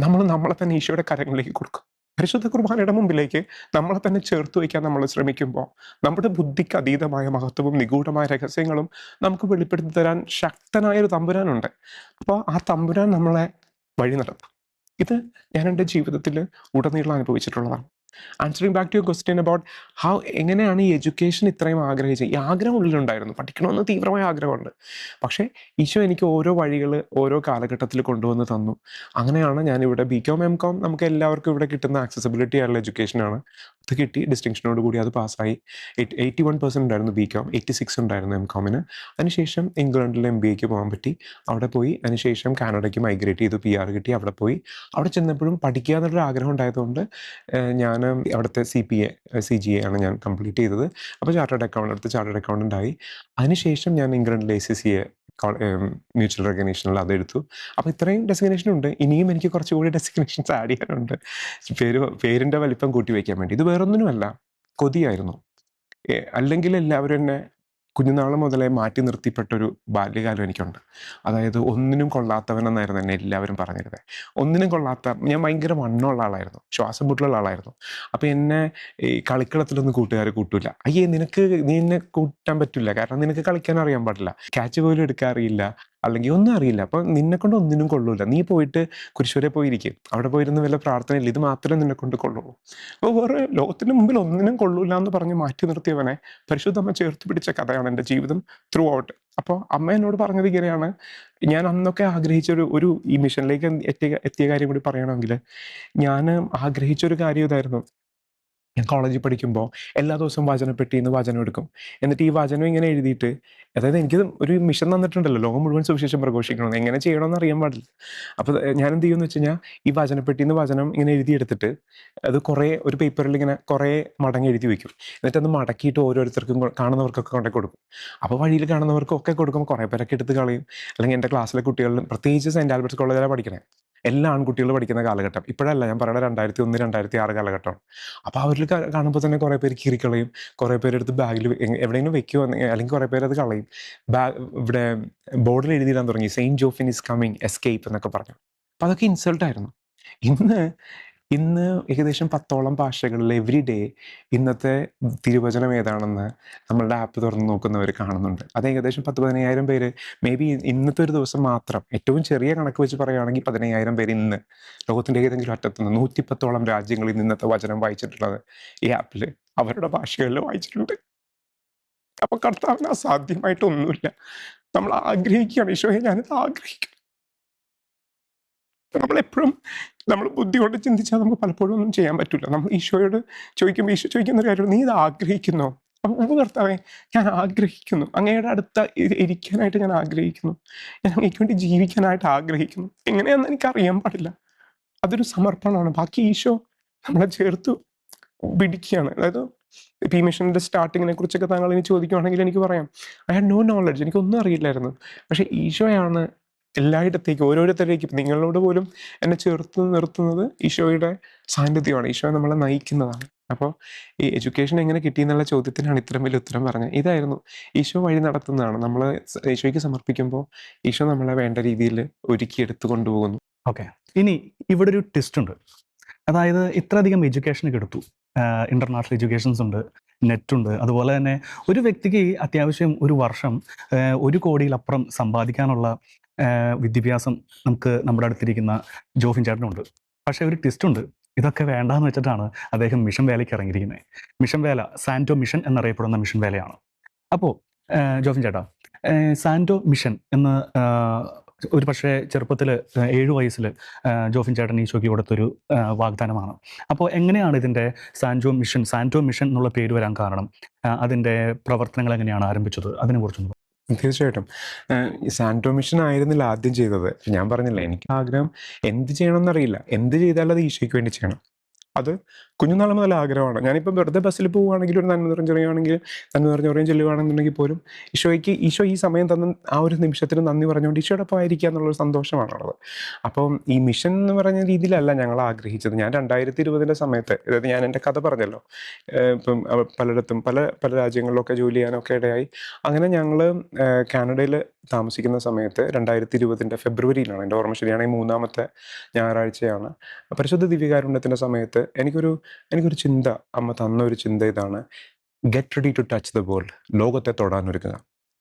നമ്മളെ തന്നെ ഈശോയുടെ കരങ്ങളിലേക്ക് കൊടുക്കും. പരിശുദ്ധ കുർബാനയുടെ മുമ്പിലേക്ക് നമ്മളെ തന്നെ ചേർത്ത് വയ്ക്കാൻ നമ്മൾ ശ്രമിക്കുമ്പോൾ, നമ്മുടെ ബുദ്ധിക്ക് അതീതമായ മഹത്വവും നിഗൂഢമായ രഹസ്യങ്ങളും നമുക്ക് വെളിപ്പെടുത്തി തരാൻ ശക്തനായൊരു തമ്പുരാനുണ്ട്. അപ്പോൾ ആ തമ്പുരാൻ നമ്മളെ വഴി നടത്തും. ഇത് ഞാൻ എൻ്റെ ജീവിതത്തിൽ ഉടനീളം അനുഭവിച്ചിട്ടുള്ളതാണ്. Answering back to your question about എങ്ങനെയാണ് ഈ എഡ്യൂക്കേഷൻ ഇത്രയും ആഗ്രഹിച്ചത്. ഈ ആഗ്രഹം ഉള്ളിലുണ്ടായിരുന്നു, പഠിക്കണമെന്ന് തീവ്രമായ ആഗ്രഹമുണ്ട്. പക്ഷേ ഈശോ എനിക്ക് ഓരോ വഴികൾ ഓരോ കാലഘട്ടത്തിൽ കൊണ്ടുവന്ന് തന്നു. അങ്ങനെയാണ് ഞാനിവിടെ ബികോം എംകോം, നമുക്ക് എല്ലാവർക്കും ഇവിടെ കിട്ടുന്ന ആക്സസിബിലിറ്റി ആയുള്ള എഡ്യൂക്കേഷനാണ്. അത് കിട്ടി, ഡിസ്റ്റിങ്ഷനോട് കൂടി അത് പാസ്സായി. 81% ഉണ്ടായിരുന്നു ബികോം, 86 ഉണ്ടായിരുന്നു എംകോമിന്. അതിനുശേഷം ഇംഗ്ലണ്ടിൽ MBAക്ക് പോകാൻ പറ്റി. അവിടെ പോയി അതിനുശേഷം കാനഡയ്ക്ക് മൈഗ്രേറ്റ് ചെയ്തു, PR കിട്ടി, അവിടെ പോയി. അവിടെ ചെന്നപ്പോഴും പഠിക്കുക എന്നുള്ളൊരു ആഗ്രഹം ഉണ്ടായതുകൊണ്ട് ഞാൻ അവിടുത്തെ CGA ആണ് ഞാൻ കംപ്ലീറ്റ് ചെയ്തത്. അപ്പോൾ ചാർട്ടേഡ് അക്കൗണ്ടൻ്റ് ആയി. അതിനുശേഷം ഞാൻ ഇംഗ്ലണ്ടിൽ ACCA മ്യൂച്വൽ റെക്കഗ്നീഷനിൽ അതെടുത്തു. അപ്പോൾ ഇത്രയും ഡെസിഗ്നേഷൻ ഉണ്ട്. ഇനിയും എനിക്ക് കുറച്ചുകൂടി ഡെസിഗ്നേഷൻസ് ആഡ് ചെയ്യാനുണ്ട്, പേരിൻ്റെ വലിപ്പം കൂട്ടി വയ്ക്കാൻ വേണ്ടി. ഇത് വേറൊന്നിനുമല്ല, കൊതിയായിരുന്നു. അല്ലെങ്കിൽ എല്ലാവരും എന്നെ കുഞ്ഞുനാൾ മുതലേ മാറ്റി നിർത്തിപ്പെട്ടൊരു ബാല്യകാലം എനിക്കുണ്ട്. അതായത് ഒന്നിനും കൊള്ളാത്തവനെന്നായിരുന്നു എന്നെ എല്ലാവരും പറഞ്ഞിരുന്നത്. ഒന്നിനും കൊള്ളാത്ത, ഞാൻ ഭയങ്കര വണ്ണമുള്ള ആളായിരുന്നു, ശ്വാസം മുട്ടലുള്ള ആളായിരുന്നു. അപ്പോൾ എന്നെ ഈ കളിക്കളത്തിലൊന്നും കൂട്ടുകാർ കൂട്ടില്ല. നീ എന്നെ കൂട്ടാൻ പറ്റില്ല, കാരണം നിനക്ക് കളിക്കാൻ അറിയാൻ പാടില്ല, ക്യാച്ച് പോലും എടുക്കാൻ അറിയില്ല, അല്ലെങ്കിൽ ഒന്നും അറിയില്ല. അപ്പോൾ നിന്നെക്കൊണ്ട് ഒന്നിനും കൊള്ളൂല. നീ പോയിട്ട് കുരിശുവരെ പോയിരിക്കും, അവിടെ പോയിരുന്ന് വല്ല പ്രാർത്ഥനയില്ല, ഇത് മാത്രമേ നിന്നെക്കൊണ്ട് കൊള്ളുള്ളൂ. അപ്പോൾ വേറെ ലോകത്തിന് മുമ്പിൽ ഒന്നിനും കൊള്ളൂല എന്ന് പറഞ്ഞ് മാറ്റി നിർത്തിയവനെ പരിശുദ്ധമ്മ ചേർത്ത് പിടിച്ച കഥയാണ് എൻ്റെ ജീവിതം ത്രൂ ഔട്ട്. അപ്പോൾ അമ്മ എന്നോട് പറഞ്ഞത് ഇങ്ങനെയാണ്, ഞാൻ അന്നൊക്കെ ആഗ്രഹിച്ച ഒരു ഈ മിഷനിലേക്ക് എത്തിയ കാര്യം കൂടി പറയണമെങ്കിൽ, ഞാൻ ആഗ്രഹിച്ചൊരു കാര്യം ഇതായിരുന്നു. ഞാൻ കോളേജിൽ പഠിക്കുമ്പോൾ എല്ലാ ദിവസവും വചനപ്പെട്ടിയിൽ നിന്ന് വചനം എടുക്കും. എന്നിട്ട് ഈ വചനം ഇങ്ങനെ എഴുതിയിട്ട്, അതായത് എനിക്ക് ഒരു മിഷൻ തന്നിട്ടുണ്ടല്ലോ, ലോകം മുഴുവൻ സുവിശേഷം പ്രഘോഷിക്കണമെന്ന്, എങ്ങനെ ചെയ്യണമെന്ന് അറിയാൻ പാടില്ല. അപ്പോൾ ഞാൻ എന്ത് ചെയ്യുമെന്ന് വെച്ച് കഴിഞ്ഞാൽ, ഈ വചനപ്പെട്ടിയിൽ നിന്ന് വചനം ഇങ്ങനെ എഴുതിയെടുത്തിട്ട് അത് ഒരു പേപ്പറിൽ ഇങ്ങനെ കുറേ മടങ്ങി എഴുതി വെക്കും. എന്നിട്ട് അത് മടക്കിയിട്ട് ഓരോരുത്തർക്കും കാണുന്നവർക്കൊക്കെ കൊണ്ടേ കൊടുക്കും. അപ്പോൾ വഴിയിൽ കാണുന്നവർക്കൊക്കെ കൊടുക്കുമ്പോൾ കുറേ പേരൊക്കെ എടുത്ത് കളയും. അല്ലെങ്കിൽ എൻ്റെ ക്ലാസ്സിലെ കുട്ടികളിലും, പ്രത്യേകിച്ച് സെൻറ്റ് ആൽബർട്ട്സ് കോളേജിലാണ് പഠിക്കണേ, എല്ലാ ആൺകുട്ടികൾ പഠിക്കുന്ന കാലഘട്ടം, ഇപ്പോഴല്ല ഞാൻ പറയുന്നത് 2001, 2006 കാലഘട്ടമാണ്. അപ്പോൾ അവരിൽ കാണുമ്പോൾ തന്നെ കുറേ പേര് കീറിക്കളയും, കുറേ പേരെടുത്ത് ബാഗിൽ എവിടെയെങ്കിലും വെക്കുമോ, അല്ലെങ്കിൽ കുറേ പേര് അത് കളയും. ഇവിടെ ബോർഡിൽ എഴുതിയിടാൻ തുടങ്ങി, saint Jofin is coming, escape എന്നൊക്കെ പറഞ്ഞു. അപ്പോൾ അതൊക്കെ ഇൻസൾട്ടായിരുന്നു. ഇന്ന് ഏകദേശം 10ഓളം ഭാഷകളിൽ എവറി ഡേ ഇന്നത്തെ തിരുവചനം ഏതാണെന്ന് നമ്മളുടെ ആപ്പ് തുറന്ന് നോക്കുന്നവർ കാണുന്നുണ്ട്. അത് ഏകദേശം 10,000-15,000 പേര്. മേ ബി ഇന്നത്തെ ഒരു ദിവസം മാത്രം, ഏറ്റവും ചെറിയ കണക്ക് വെച്ച് പറയുകയാണെങ്കിൽ 15,000 പേര് ഇന്ന് ലോകത്തിൻ്റെ ഏതെങ്കിലും അറ്റത്തുനിന്ന് 110ഓളം രാജ്യങ്ങളിൽ ഇന്നത്തെ വചനം വായിച്ചിട്ടുള്ളത് ഈ ആപ്പിൽ അവരുടെ ഭാഷകളിൽ വായിച്ചിട്ടുണ്ട്. അപ്പോൾ കർത്താവിന് അസാധ്യമായിട്ടൊന്നുമില്ല. നമ്മൾ ആഗ്രഹിക്കുകയാണ്, ഈശോയെ ഞാനിത് ആഗ്രഹിക്കും. നമ്മളെപ്പോഴും നമ്മൾ ബുദ്ധി കൊണ്ട് ചിന്തിച്ചാൽ നമുക്ക് പലപ്പോഴും ഒന്നും ചെയ്യാൻ പറ്റില്ല. നമ്മൾ ഈശോയോട് ചോദിക്കുമ്പോൾ ഈശോ ചോദിക്കുന്ന ഒരു കാര്യം, നീ ഇത് ആഗ്രഹിക്കുന്നോ? അപ്പോൾ കർത്താവേ, ഞാൻ ആഗ്രഹിക്കുന്നു, അങ്ങയുടെ അടുത്ത് ഇരിക്കാനായിട്ട് ഞാൻ ആഗ്രഹിക്കുന്നു, ഞാൻ അങ്ങേക്ക് വേണ്ടി ജീവിക്കാനായിട്ട് ആഗ്രഹിക്കുന്നു. എങ്ങനെയാണെന്ന് എനിക്കറിയാൻ പാടില്ല. അതൊരു സമർപ്പണമാണ്. ബാക്കി ഈശോ നമ്മളെ ചേർത്ത് പിടിക്കുകയാണ്. അതായത് ഈ മിഷൻ്റെ സ്റ്റാർട്ടിങ്ങിനെ കുറിച്ചൊക്കെ താങ്കൾ ഇനി ചോദിക്കുകയാണെങ്കിൽ എനിക്ക് പറയാം, ഐ ഹാഡ് നോ നോളജ്, എനിക്കൊന്നും അറിയില്ലായിരുന്നു. പക്ഷേ ഈശോയാണ് എല്ലായിടത്തേക്കും, ഓരോരുത്തരേക്കും, നിങ്ങളോട് പോലും എന്നെ ചേർത്ത് നിർത്തുന്നത് ഈശോയുടെ സാന്നിധ്യമാണ്. ഈശോ നമ്മളെ നയിക്കുന്നതാണ്. അപ്പോൾ ഈ എഡ്യൂക്കേഷൻ എങ്ങനെ കിട്ടിയെന്നുള്ള ചോദ്യത്തിനാണ് ഇത്രയും വലിയ ഉത്തരം പറഞ്ഞത്. ഇതായിരുന്നു, ഈശോ വഴി നടത്തുന്നതാണ്. നമ്മൾ ഈശോയ്ക്ക് സമർപ്പിക്കുമ്പോൾ ഈശോ നമ്മളെ വേണ്ട രീതിയിൽ ഒരുക്കി എടുത്തു കൊണ്ടുപോകുന്നു. ഓക്കെ, ഇനി ഇവിടെ ഒരു ടെസ്റ്റ് ഉണ്ട്. അതായത് ഇത്രയധികം എഡ്യൂക്കേഷനൊക്കെ എടുത്തു, ഇൻ്റർനാഷണൽ എഡ്യൂക്കേഷൻസ് ഉണ്ട്, നെറ്റുണ്ട്. അതുപോലെ തന്നെ ഒരു വ്യക്തിക്ക് അത്യാവശ്യം ഒരു വർഷം 1 കോടിയിലപ്പുറം സമ്പാദിക്കാനുള്ള വിദ്യാഭ്യാസം നമുക്ക് നമ്മുടെ അടുത്തിരിക്കുന്ന ജോഫിൻ ചേട്ടനുണ്ട്. പക്ഷേ ഒരു ട്വിസ്റ്റ് ഉണ്ട്. ഇതൊക്കെ വേണ്ടാന്ന് വെച്ചിട്ടാണ് അദ്ദേഹം മിഷൻ വേലയ്ക്ക് ഇറങ്ങിയിരിക്കുന്നത്. മിഷൻ വേല സാന്റോ മിഷൻ എന്നറിയപ്പെടുന്ന മിഷൻ വേലയാണ്. അപ്പോൾ ജോഫിൻ ചേട്ടാ, സാന്റോ മിഷൻ എന്ന് ഒരു പക്ഷേ ചെറുപ്പത്തിൽ 7 വയസ്സിൽ ജോഫിൻ ചേട്ടൻ ഈശോയ്ക്ക് കൊടുത്തൊരു വാഗ്ദാനമാണ്. അപ്പോൾ എങ്ങനെയാണ് ഇതിൻ്റെ സാന്റോ മിഷൻ എന്നുള്ള പേര് വരാൻ കാരണം? അതിൻ്റെ പ്രവർത്തനങ്ങൾ എങ്ങനെയാണ് ആരംഭിച്ചത്? അതിനെക്കുറിച്ചൊന്ന്. തീർച്ചയായിട്ടും. ഈ സാന്റോ മിഷൻ ആയിരുന്നില്ല ആദ്യം ചെയ്തത്. ഞാൻ പറഞ്ഞില്ലേ, എനിക്ക് ആഗ്രഹം എന്ത് ചെയ്യണമെന്നറിയില്ല. എന്ത് ചെയ്താലും അത് ഈശോയ്ക്ക് വേണ്ടി ചെയ്യണം. അത് കുഞ്ഞുനാൾ മുതൽ ആഗ്രഹമാണ്. ഞാനിപ്പോൾ വെറുതെ ബസ്സിൽ പോവുകയാണെങ്കിൽ, ഒരു നന്മ നിറഞ്ഞുറയും ചെല്ലുകയാണെന്നുണ്ടെങ്കിൽ പോലും ഈശോ ഈ സമയം തന്ന ആ ഒരു നിമിഷത്തിന് നന്ദി പറഞ്ഞുകൊണ്ട് ഈശോടൊപ്പം ആയിരിക്കുക എന്നുള്ളൊരു സന്തോഷമാണുള്ളത്. അപ്പം ഈ മിഷൻ എന്ന് പറഞ്ഞ രീതിയിലല്ല ഞങ്ങൾ ആഗ്രഹിച്ചത്. ഞാൻ 2020 സമയത്ത്, അതായത് ഞാൻ എൻ്റെ കഥ പറഞ്ഞല്ലോ, ഇപ്പം പലയിടത്തും പല രാജ്യങ്ങളിലൊക്കെ ജോലി ചെയ്യാനൊക്കെ ഇടയായി. അങ്ങനെ ഞങ്ങൾ കാനഡയിൽ താമസിക്കുന്ന സമയത്ത് 2020 ഫെബ്രുവരിയിലാണ്, എൻ്റെ ഓർമ്മ ശരിയാണെങ്കിൽ 3ാമത്തെ ഞായറാഴ്ചയാണ്, പരിശുദ്ധ ദിവ്യകാരുണ്യത്തിൻ്റെ സമയത്ത് എനിക്കൊരു ചിന്ത, അമ്മ തന്ന ഒരു ചിന്ത ഇതാണ്: get ready to touch the world. ലോകത്തെ തൊടാനൊരുങ്ങുക.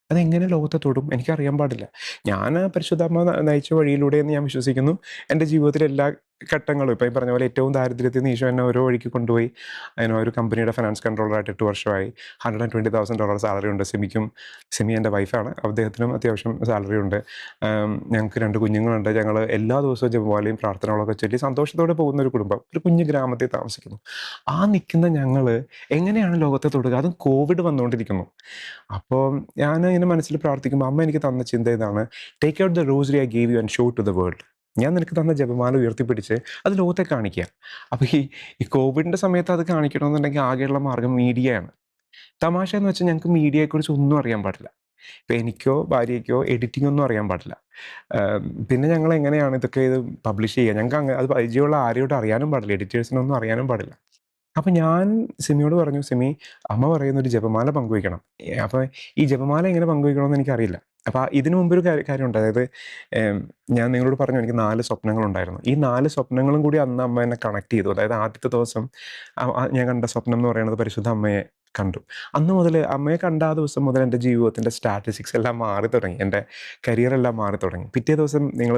അതെങ്ങനെ ലോകത്തെ തൊടും എനിക്കറിയാൻ പാടില്ല. ഞാൻ പരിശുദ്ധാത്മ നയിച്ച വഴിയിലൂടെ എന്ന് ഞാൻ വിശ്വസിക്കുന്നു. എൻ്റെ ജീവിതത്തിലെ എല്ലാ ഘട്ടങ്ങളും, ഇപ്പം ഈ പറഞ്ഞ പോലെ ഏറ്റവും ദാരിദ്ര്യത്തിൽ നിന്ന് ഈശോ എന്നെ ഓരോ വഴിക്ക് കൊണ്ടുപോയി. ഒരു കമ്പനിയുടെ ഫിനാൻസ് കൺട്രോളറായിട്ട് 8 വർഷമായി. $120,000 സാലറി ഉണ്ട്. സിമി എൻ്റെ വൈഫാണ്, അദ്ദേഹത്തിനും അത്യാവശ്യം സാലറി ഉണ്ട്. ഞങ്ങൾക്ക് 2 കുഞ്ഞുങ്ങളുണ്ട്. ഞങ്ങൾ എല്ലാ ദിവസവും ജപമാലയും പ്രാർത്ഥനകളൊക്കെ ചൊല്ലി സന്തോഷത്തോടെ പോകുന്ന ഒരു കുടുംബം, ഒരു കുഞ്ഞു ഗ്രാമത്തിൽ താമസിക്കുന്നു. ആ നിൽക്കുന്ന ഞങ്ങൾ എങ്ങനെയാണ് ലോകത്തെ തൊടുക? അതും കോവിഡ് വന്നുകൊണ്ടിരിക്കുന്നു. അപ്പോൾ ഞാൻ ഇങ്ങനെ മനസ്സിൽ പ്രാർത്ഥിക്കുമ്പോൾ അമ്മ എനിക്ക് തന്ന ചിന്ത ഇതാണ്: take out the rosary I gave you and show to the world. ഞാൻ നിനക്ക് തന്ന ജപമാല ഉയർത്തിപ്പിടിച്ച് അത് ലോകത്തെ കാണിക്കുക. അപ്പോൾ ഈ കോവിഡിൻ്റെ സമയത്ത് അത് കാണിക്കണമെന്നുണ്ടെങ്കിൽ ആകെയുള്ള മാർഗ്ഗം മീഡിയയാണ്. തമാശ എന്ന് വെച്ചാൽ ഞങ്ങൾക്ക് മീഡിയയെക്കുറിച്ച് ഒന്നും അറിയാൻ പാടില്ല. ഇപ്പം എനിക്കോ ഭാര്യയ്ക്കോ എഡിറ്റിംഗ് ഒന്നും അറിയാൻ പാടില്ല. പിന്നെ ഞങ്ങൾ എങ്ങനെയാണ് ഇതൊക്കെ ഇത് പബ്ലിഷ് ചെയ്യുക? ഞങ്ങൾക്ക് അത് പരിചയമുള്ള ആരെയോട് അറിയാനും പാടില്ല, എഡിറ്റേഴ്സിനൊന്നും അറിയാനും പാടില്ല. അപ്പോൾ ഞാൻ സിമിയോട് പറഞ്ഞു, സിമി, അമ്മ പറയുന്നൊരു ജപമാല പങ്കുവയ്ക്കണം. അപ്പോൾ ഈ ജപമാല എങ്ങനെ പങ്കുവയ്ക്കണമെന്ന് എനിക്കറിയില്ല. അപ്പോൾ ഇതിനു മുമ്പൊരു കാര്യമുണ്ട്. അതായത് ഞാൻ നിങ്ങളോട് പറഞ്ഞു, എനിക്ക് 4 സ്വപ്നങ്ങളുണ്ടായിരുന്നു. ഈ 4 സ്വപ്നങ്ങളും കൂടി അന്ന് അമ്മ എന്നെ കണക്ട് ചെയ്തു. അതായത് ആദ്യത്തെ ദിവസം ഞാൻ കണ്ട സ്വപ്നം എന്ന് പറയുന്നത് പരിശുദ്ധ അമ്മയെ കണ്ടു. അന്ന് മുതൽ അമ്മയെ കണ്ട ആ ദിവസം മുതൽ എൻ്റെ ജീവിതത്തിൻ്റെ സ്റ്റാറ്റിസ്റ്റിക്സ് എല്ലാം മാറി തുടങ്ങി. എൻ്റെ കരിയറെല്ലാം മാറി തുടങ്ങി. പിറ്റേ ദിവസം നിങ്ങൾ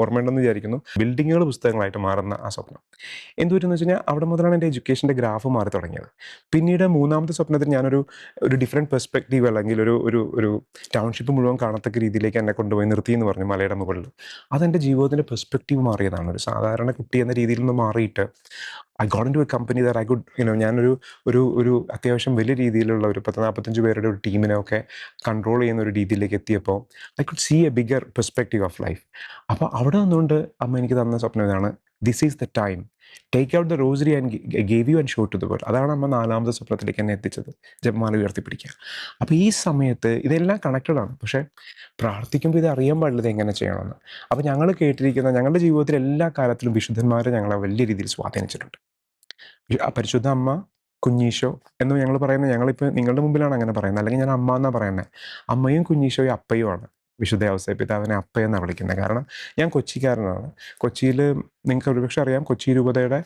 ഓർമ്മയുണ്ടെന്ന് വിചാരിക്കുന്നു, ബിൽഡിങ്ങുകൾ പുസ്തകങ്ങളായിട്ട് മാറുന്ന ആ സ്വപ്നം. എന്തുവരെന്ന് വെച്ച് കഴിഞ്ഞാൽ അവിടെ മുതലാണ് എൻ്റെ എഡ്യൂക്കേഷൻ്റെ ഗ്രാഫ് മാറി തുടങ്ങിയത്. പിന്നീട് മൂന്നാമത്തെ സ്വപ്നത്തിൽ ഞാനൊരു ഡിഫറെൻറ്റ് പെർസ്പെക്റ്റീവ്, അല്ലെങ്കിൽ ഒരു ടൗൺഷിപ്പ് മുഴുവൻ കാണത്തക്ക രീതിയിലേക്ക് എന്നെ കൊണ്ടുപോയി നിർത്തി എന്ന് പറഞ്ഞു മലയുടെ മുകളിൽ. അതെൻ്റെ ജീവിതത്തിൻ്റെ പെർസ്പെക്റ്റീവ് മാറിയതാണ്. ഒരു സാധാരണ കുട്ടി എന്ന രീതിയിൽ നിന്ന് മാറിയിട്ട് I got into A company that I could ഞാനൊരു ഒരു അത്യാവശ്യം വലിയ രീതിയിലുള്ള ഒരു 10-45 പേരുടെ ഒരു ടീമിനെയൊക്കെ കൺട്രോൾ ചെയ്യുന്ന ഒരു രീതിയിലേക്ക് എത്തിയപ്പോൾ I could see a bigger perspective of life. അപ്പോൾ അവിടെ നിന്നുകൊണ്ട് അമ്മ എനിക്ക് തന്ന സ്വപ്നം ഇതാണ്: this is the time, take out the rosary and gave you and show to the world. അതാണ് അമ്മ നാലാമത്തെ സ്വപ്നത്തിലേക്ക് എന്നെ എത്തിച്ചത്, ജപമാല ഉയർത്തിപ്പിടിക്കുക. അപ്പോൾ ഈ സമയത്ത് ഇതെല്ലാം കണക്റ്റഡ് ആണ്. പക്ഷേ പ്രാർത്ഥിക്കുമ്പോൾ ഇത് അറിയാൻ പാടില്ല ഇത് എങ്ങനെ ചെയ്യണമെന്ന്. അപ്പോൾ ഞങ്ങൾ കേട്ടിരിക്കുന്ന ഞങ്ങളുടെ ജീവിതത്തിൽ എല്ലാ കാലത്തിലും വിശുദ്ധന്മാരെ ഞങ്ങളെ വലിയ രീതിയിൽ സ്വാധീനിച്ചിട്ടുണ്ട്. പരിശുദ്ധ അമ്മ, കുഞ്ഞീശോ എന്ന് ഞങ്ങൾ പറയുന്നത്, ഞങ്ങളിപ്പോൾ നിങ്ങളുടെ മുമ്പിലാണ് അങ്ങനെ പറയുന്നത്, അല്ലെങ്കിൽ ഞാൻ അമ്മ എന്നാണ് പറയുന്നത്. അമ്മയും കുഞ്ഞീശോയും അപ്പയുമാണ്. വിശുദ്ധ ഔസേപ്പ് പിതാവിനെ അപ്പയെന്നാണ് വിളിക്കുന്നത്. കാരണം ഞാൻ കൊച്ചിക്കാരനാണ്. കൊച്ചിയിൽ നിങ്ങൾക്ക് ഒരുപക്ഷെ അറിയാം, കൊച്ചി രൂപതയുടെ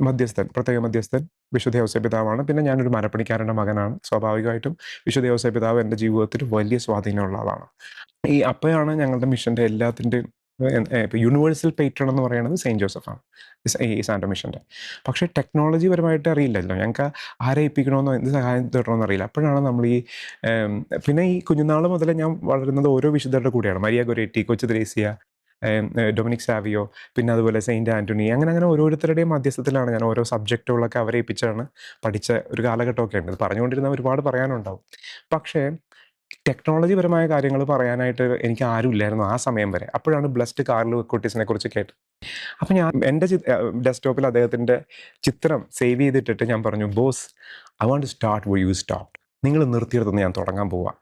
മധ്യസ്ഥൻ, പ്രത്യേക മധ്യസ്ഥൻ വിശുദ്ധ ഔസേപ്പ് പിതാവാണ്. പിന്നെ ഞാനൊരു മരപ്പണിക്കാരൻ്റെ മകനാണ്. സ്വാഭാവികമായിട്ടും വിശുദ്ധ ഔസേപ്പ് പിതാവ് എൻ്റെ ജീവിതത്തിൽ വലിയ സ്വാധീനമുള്ള ആളാണ്. ഈ അപ്പയാണ് ഞങ്ങളുടെ മിഷൻ്റെ എല്ലാത്തിൻ്റെയും ഇപ്പോൾ യൂണിവേഴ്സൽ പേട്രൺ എന്ന് പറയുന്നത് സെയിൻറ്റ് ജോസഫാണ്, ഈ സാന്റോ മിഷൻ്റെ. പക്ഷേ ടെക്നോളജി പരമായിട്ട് അറിയില്ലല്ലോ, ഞങ്ങൾക്ക് ആരെ ഏൽപ്പിക്കണമെന്നോ എന്ത് സഹായം തേടണമെന്ന് അറിയില്ല. അപ്പോഴാണ് നമ്മൾ പിന്നെ ഈ കുഞ്ഞുനാൾ മുതലേ ഞാൻ വളരുന്നത് ഓരോ വിശുദ്ധരുടെ കൂടെയാണ്. മരിയ ഗൊരേറ്റി, കൊച്ചു ത്രേസ്യ, ഡൊമിനിക് സാവിയോ, പിന്നെ അതുപോലെ സെയിൻറ്റ് ആൻ്റണി, അങ്ങനെ ഓരോരുത്തരുടെയും മധ്യസ്ഥത്തിലാണ് ഞാൻ ഓരോ സബ്ജക്റ്റുകളൊക്കെ അവരെ ഏൽപ്പിച്ചാണ് പഠിച്ച ഒരു കാലഘട്ടമൊക്കെ ഉണ്ട്. ഇത് പറഞ്ഞുകൊണ്ടിരുന്ന ഒരുപാട് പറയാനുണ്ടാവും. പക്ഷേ ടെക്നോളജി പരമായ കാര്യങ്ങൾ പറയാനായിട്ട് എനിക്ക് ആരും ഇല്ലായിരുന്നു ആ സമയം വരെ. അപ്പോഴാണ് ബ്ലെസ്ഡ് കാർലോ അക്വിറ്റസിനെ കുറിച്ച് കേട്ടത്. അപ്പോൾ ഞാൻ എൻ്റെ ഡെസ്ക്ടോപ്പിൽ അദ്ദേഹത്തിൻ്റെ ചിത്രം സേവ് ചെയ്തിട്ടിട്ട് ഞാൻ പറഞ്ഞു, boss, I want to start where you stop. നിങ്ങൾ നിർത്തിയെടുത്തുനിന്ന് ഞാൻ തുടങ്ങാൻ പോവാം.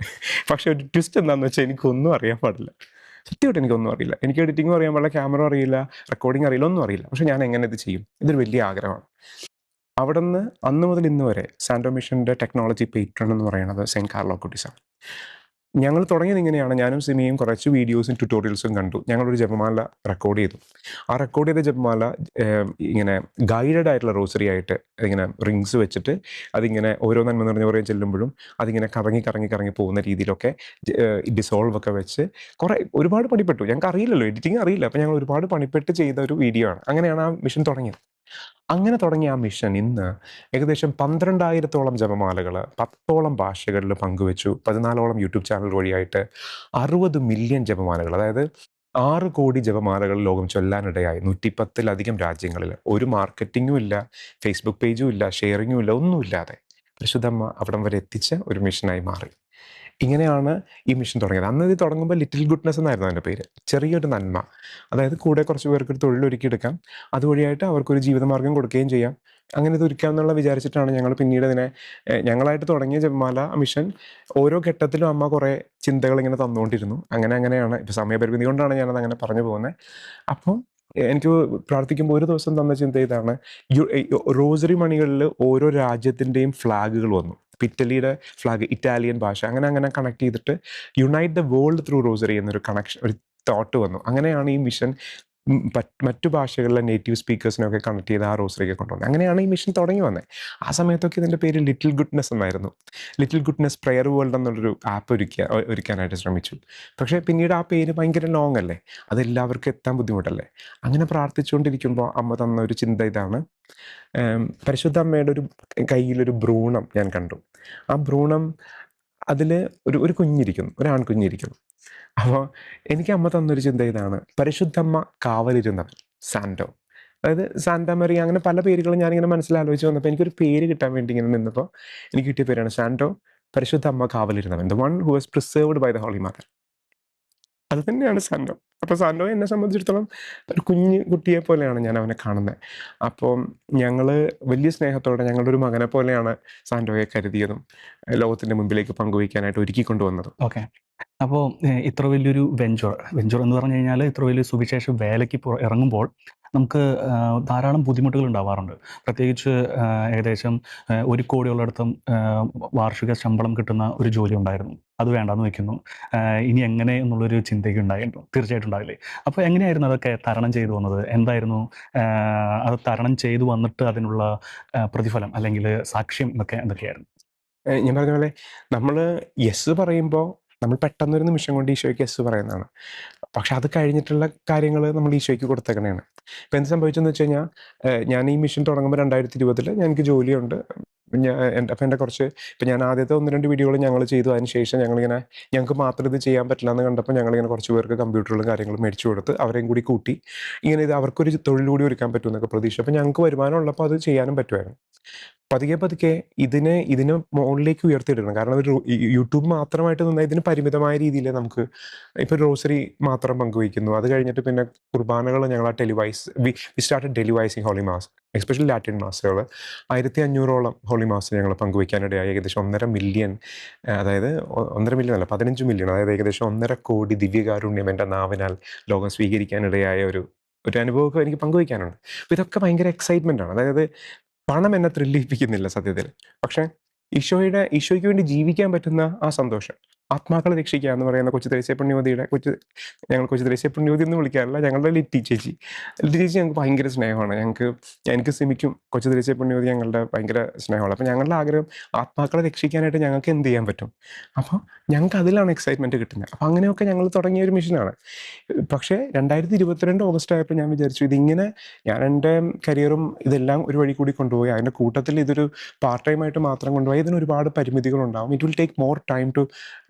പക്ഷേ ഒരു ട്വിസ്റ്റ് എന്താണെന്ന് വെച്ചാൽ എനിക്കൊന്നും അറിയാൻ പാടില്ല. സത്യമായിട്ട് എനിക്കൊന്നും അറിയില്ല. എനിക്ക് എഡിറ്റിങ്ങും അറിയാൻ പാടില്ല, ക്യാമറ അറിയില്ല, റെക്കോർഡിംഗ് അറിയില്ല, ഒന്നും അറിയില്ല. പക്ഷേ ഞാൻ എങ്ങനെ ഇത് ചെയ്യും? ഇതൊരു വലിയ ആഗ്രഹമാണ്. അവിടുന്ന് അന്ന് മുതൽ ഇന്ന് വരെ സാന്റോ മിഷൻ്റെ ടെക്നോളജി പേട്രൺ എന്ന് പറയുന്നത് സെയിൻറ്റ് കാർലോ അക്വിറ്റസാണ്. ഞങ്ങൾ തുടങ്ങിയത് ഇങ്ങനെയാണ്. ഞാനും സിമിയും കുറച്ച് വീഡിയോസും ട്യൂട്ടോറിയൽസും കണ്ടു. ഞങ്ങളൊരു ജപമാല റെക്കോർഡ് ചെയ്തു. ആ റെക്കോർഡ് ചെയ്ത ജപമാല ഇങ്ങനെ ഗൈഡഡ് ആയിട്ടുള്ള റോസറി ആയിട്ട് ഇങ്ങനെ റിങ്സ് വെച്ചിട്ട് അതിങ്ങനെ ഓരോ നന്മ നിറഞ്ഞ കുറേ ചെല്ലുമ്പോഴും അതിങ്ങനെ കറങ്ങി പോകുന്ന രീതിയിലൊക്കെ ഡിസോൾവ് ഒക്കെ വെച്ച് ഒരുപാട് പണിപ്പെട്ടു. ഞങ്ങൾക്ക് അറിയില്ലല്ലോ, എഡിറ്റിംഗ് അറിയില്ല. അപ്പോൾ ഞങ്ങൾ ഒരുപാട് പണിപ്പെട്ട് ചെയ്ത ഒരു വീഡിയോ ആണ്. അങ്ങനെയാണ് ആ മിഷൻ തുടങ്ങിയത്. അങ്ങനെ തുടങ്ങിയ ആ മിഷൻ ഇന്ന് ഏകദേശം 12,000-ഓളം ജപമാലകൾ 10ഓളം ഭാഷകളിൽ പങ്കുവെച്ചു. 14ഓളം യൂട്യൂബ് ചാനൽ വഴിയായിട്ട് 60 മില്യൺ ജപമാലകൾ, അതായത് 6 കോടി ജപമാലകൾ ലോകം ചൊല്ലാനിടയായി 110-ലധികം രാജ്യങ്ങളിൽ. ഒരു മാർക്കറ്റിങ്ങും ഇല്ല, ഫേസ്ബുക്ക് പേജും ഇല്ല, ഷെയറിങ്ങും ഇല്ല, ഒന്നുമില്ലാതെ പരിശുദ്ധമ്മ അവിടം വരെ എത്തിച്ച ഒരു മിഷനായി മാറി. ഇങ്ങനെയാണ് ഈ മിഷൻ തുടങ്ങിയത്. അന്ന് ഇത് തുടങ്ങുമ്പോൾ ലിറ്റിൽ ഗുഡ്നെസ് എന്നായിരുന്നു അതിൻ്റെ പേര്. ചെറിയൊരു നന്മ, അതായത് കൂടെ കുറച്ച് പേർക്ക് ഒരു തൊഴിലൊരുക്കിയെടുക്കാം, അതുവഴിയായിട്ട് അവർക്കൊരു ജീവിതമാർഗ്ഗം കൊടുക്കുകയും ചെയ്യാം. അങ്ങനെ ഇത് ഒരുക്കാമെന്നുള്ള വിചാരിച്ചിട്ടാണ് ഞങ്ങൾ പിന്നീട് ഇതിനെ ഞങ്ങളായിട്ട് തുടങ്ങിയ ജപമാല മിഷൻ. ഓരോ ഘട്ടത്തിലും അമ്മ കുറേ ചിന്തകൾ ഇങ്ങനെ തന്നുകൊണ്ടിരുന്നു. അങ്ങനെയാണ്. ഇപ്പോൾ സമയപരിമിതി കൊണ്ടാണ് ഞാനത് അങ്ങനെ പറഞ്ഞു പോകുന്നത്. അപ്പോൾ എനിക്ക് പ്രാർത്ഥിക്കുമ്പോൾ ഒരു ദിവസം തന്ന ചിന്ത ഇതാണ്: റോസറി മണികളിൽ ഓരോ രാജ്യത്തിൻ്റെയും ഫ്ലാഗുകൾ വന്നു. ഇറ്റലിയുടെ ഫ്ലാഗ്, ഇറ്റാലിയൻ ഭാഷ, അങ്ങനെ കണക്ട് ചെയ്തിട്ട് unite the world through rosary എന്നൊരു കണക്ഷൻ, ഒരു തോട്ട് വന്നു. അങ്ങനെയാണ് ഈ മിഷൻ മറ്റു ഭാഷകളിലെ നേറ്റീവ് സ്പീക്കേഴ്സിനൊക്കെ കണക്ട് ചെയ്ത് ആ റോസറിയൊക്കെ കൊണ്ടുവന്നത്. അങ്ങനെയാണ് ഈ മിഷൻ തുടങ്ങി വന്നത്. ആ സമയത്തൊക്കെ ഇതിൻ്റെ പേര് ലിറ്റിൽ ഗുഡ്നെസ് എന്നായിരുന്നു. ലിറ്റിൽ ഗുഡ്നെസ് പ്രെയർ വേൾഡ് എന്നുള്ളൊരു ആപ്പ് ഒരുക്കാനായിട്ട് ശ്രമിച്ചു. പക്ഷേ പിന്നീട് ആ പേര് ഭയങ്കര ലോങ് അല്ലേ, അതെല്ലാവർക്കും എത്താൻ ബുദ്ധിമുട്ടല്ലേ. അങ്ങനെ പ്രാർത്ഥിച്ചുകൊണ്ടിരിക്കുമ്പോൾ അമ്മ തന്ന ഒരു ചിന്ത ഇതാണ്: പരിശുദ്ധ അമ്മയുടെ കയ്യിലൊരു ഭ്രൂണം ഞാൻ കണ്ടു. ആ ഭ്രൂണം, അതിൽ ഒരു കുഞ്ഞിരിക്കുന്നു, ഒരു ആൺകുഞ്ഞിരിക്കുന്നു. അപ്പോൾ എനിക്ക് അമ്മ തന്നൊരു ചിന്ത ഇതാണ്: പരിശുദ്ധമ്മ കാവലിരുന്നവൻ, സാന്റോ. അതായത് സാന്റാ മറിയ, അങ്ങനെ പല പേരുകളും ഞാനിങ്ങനെ മനസ്സിലാലോചിച്ച് വന്നപ്പോൾ എനിക്കൊരു പേര് കിട്ടാൻ വേണ്ടി ഇങ്ങനെ നിന്നപ്പോൾ എനിക്ക് കിട്ടിയ പേരാണ് സാന്റോ, പരിശുദ്ധ അമ്മ കാവലിരുന്നവൻ, the one who was preserved by the holy mother. അത് തന്നെയാണ് സാന്റോ. അപ്പോൾ സാന്റോ എന്നെ സംബന്ധിച്ചിടത്തോളം ഒരു കുഞ്ഞു കുട്ടിയെ പോലെയാണ് ഞാൻ അവനെ കാണുന്നത്. അപ്പോൾ ഞങ്ങൾ വലിയ സ്നേഹത്തോടെ ഞങ്ങളുടെ ഒരു മകനെ പോലെയാണ് സാന്റോയെ കരുതിയതും ലോകത്തിൻ്റെ മുമ്പിലേക്ക് പങ്കുവയ്ക്കാനായിട്ട് ഒരുക്കിക്കൊണ്ടുവന്നതും. ഓക്കെ. അപ്പോൾ ഇത്ര വലിയൊരു വെഞ്ചർ എന്ന് പറഞ്ഞു കഴിഞ്ഞാൽ ഇത്ര വലിയ സുവിശേഷ വേലയ്ക്ക് ഇറങ്ങുമ്പോൾ നമുക്ക് ധാരാളം ബുദ്ധിമുട്ടുകൾ ഉണ്ടാവാറുണ്ട്. പ്രത്യേകിച്ച് ഏകദേശം 1 കോടിയോളടത്തം വാർഷിക ശമ്പളം കിട്ടുന്ന ഒരു ജോലി ഉണ്ടായിരുന്നു. അത് വേണ്ടാന്ന് വെക്കുന്നു. ഇനി എങ്ങനെ എന്നുള്ളൊരു ചിന്തയൊക്കെ ഉണ്ടായിരുന്നു. തീർച്ചയായിട്ടും ഉണ്ടാവില്ലേ? അപ്പോൾ എങ്ങനെയായിരുന്നു അതൊക്കെ തരണം ചെയ്തു വന്നത്? എന്തായിരുന്നു അത് തരണം ചെയ്തു വന്നിട്ട് അതിനുള്ള പ്രതിഫലം അല്ലെങ്കിൽ സാക്ഷ്യം ഒക്കെ എന്തൊക്കെയായിരുന്നു? ഞാൻ പറഞ്ഞ പോലെ നമ്മൾ യെസ് പറയുമ്പോൾ നമ്മൾ പെട്ടെന്നൊരു നിമിഷം കൊണ്ട് ഈശോയ്ക്ക് യെസ് പറയുന്നതാണ്. പക്ഷെ അത് കഴിഞ്ഞിട്ടുള്ള കാര്യങ്ങൾ നമ്മൾ ഈശോയ്ക്ക് കൊടുത്തേക്കണതാണ്. ഇപ്പം എന്ത് സംഭവിച്ചെന്ന് വെച്ച് കഴിഞ്ഞാൽ ഞാൻ ഈ മിഷൻ തുടങ്ങുമ്പോൾ 2020 എനിക്ക് ജോലിയുണ്ട്. എൻ്റെ കുറച്ച് ഇപ്പം ഞാൻ ആദ്യത്തെ 1-2 വീഡിയോകൾ ഞങ്ങൾ ചെയ്തു. അതിന് ശേഷം ഞങ്ങൾക്ക് മാത്രം ഇത് ചെയ്യാൻ പറ്റില്ല എന്ന് കണ്ടപ്പോൾ ഞങ്ങളിങ്ങനെ കുറച്ച് പേർക്ക് കമ്പ്യൂട്ടറുകളും കാര്യങ്ങളും മേടിച്ചു കൊടുത്ത് അവരെയും കൂടി കൂട്ടി ഇങ്ങനെ ഇത് അവർക്കൊരു തൊഴിൽ കൂടി ഒരുക്കാൻ പറ്റുമെന്നൊക്കെ പ്രതീക്ഷ. അപ്പം ഞങ്ങൾക്ക് വരുമാനം ഉള്ളപ്പോൾ അത് ചെയ്യാനും പറ്റുമായിരുന്നു. പതുക്കെ ഇതിനെ മുകളിലേക്ക് ഉയർത്തിയെടുക്കണം. കാരണം ഒരു യൂട്യൂബ് മാത്രമായിട്ട് നിന്നാൽ ഇതിന് പരിമിതമായ രീതിയിൽ നമുക്ക് ഇപ്പോൾ ഗ്രോസറി മാത്രം പങ്കുവയ്ക്കുന്നു. അത് കഴിഞ്ഞിട്ട് പിന്നെ കുർബാനകൾ ഞങ്ങൾ we started televising holy mass, especially Latin മാസുകൾ 1500ഓളം ഹോളി മാസ് ഞങ്ങൾ പങ്കുവയ്ക്കാനിടയായി. ഏകദേശം 1.5 മില്യൺ, അതായത് 1.5 മില്യൺ അല്ല 15 മില്യൺ, അതായത് ഏകദേശം 1.5 കോടി ദിവ്യകാരുണ്യം എൻ്റെ നാവിനാൽ ലോകം സ്വീകരിക്കാനിടയായ ഒരു അനുഭവമൊക്കെ എനിക്ക് പങ്കുവയ്ക്കാനുണ്ട്. അപ്പോൾ ഇതൊക്കെ ഭയങ്കര എക്സൈറ്റ്മെൻ്റ് ആണ്. അതായത് പണം എന്നെ ത്രില്ലിപ്പിക്കുന്നില്ല സത്യത്തിൽ. പക്ഷേ ഈശോയ്ക്ക് വേണ്ടി ജീവിക്കാൻ പറ്റുന്ന ആ സന്തോഷം, ആത്മാക്കളെ രക്ഷിക്കുക എന്ന് പറയുന്ന കൊച്ചു ത്രേസ്യ പുണ്യവതിയുടെ ഞങ്ങൾ കൊച്ചു ത്രേസ്യ പുണ്യവതി എന്ന് വിളിക്കാറില്ല, ഞങ്ങളുടെ ലിറ്റി ചേച്ചി. ലിറ്റി ചേച്ചി ഞങ്ങൾക്ക് ഭയങ്കര സ്നേഹമാണ്. എനിക്ക് സിമിക്കും കൊച്ചു ത്രേസ്യ പുണ്യവതി ഞങ്ങളുടെ ഭയങ്കര സ്നേഹമാണ്. അപ്പോൾ ഞങ്ങളുടെ ആഗ്രഹം ആത്മാക്കളെ രക്ഷിക്കാനായിട്ട് ഞങ്ങൾക്ക് എന്ത് ചെയ്യാൻ പറ്റും. അപ്പോൾ ഞങ്ങൾക്ക് അതിലാണ് എക്സൈറ്റ്മെൻറ്റ് കിട്ടുന്നത്. അപ്പോൾ അങ്ങനെയൊക്കെ ഞങ്ങൾ തുടങ്ങിയ ഒരു മിഷനാണ്. പക്ഷേ 2022 ഓഗസ്റ്റ് ആയപ്പോൾ ഞാൻ വിചാരിച്ചു ഇതിങ്ങനെ ഞാൻ എൻ്റെ കരിയറും ഇതെല്ലാം ഒരു വഴി കൂടി കൊണ്ടുപോയി അതിൻ്റെ കൂട്ടത്തിൽ ഇതൊരു പാർട്ട് ടൈം ആയിട്ട് മാത്രം കൊണ്ടുപോയി ഇതിന് ഒരുപാട് പരിമിതികളുണ്ടാവും. It will take more time to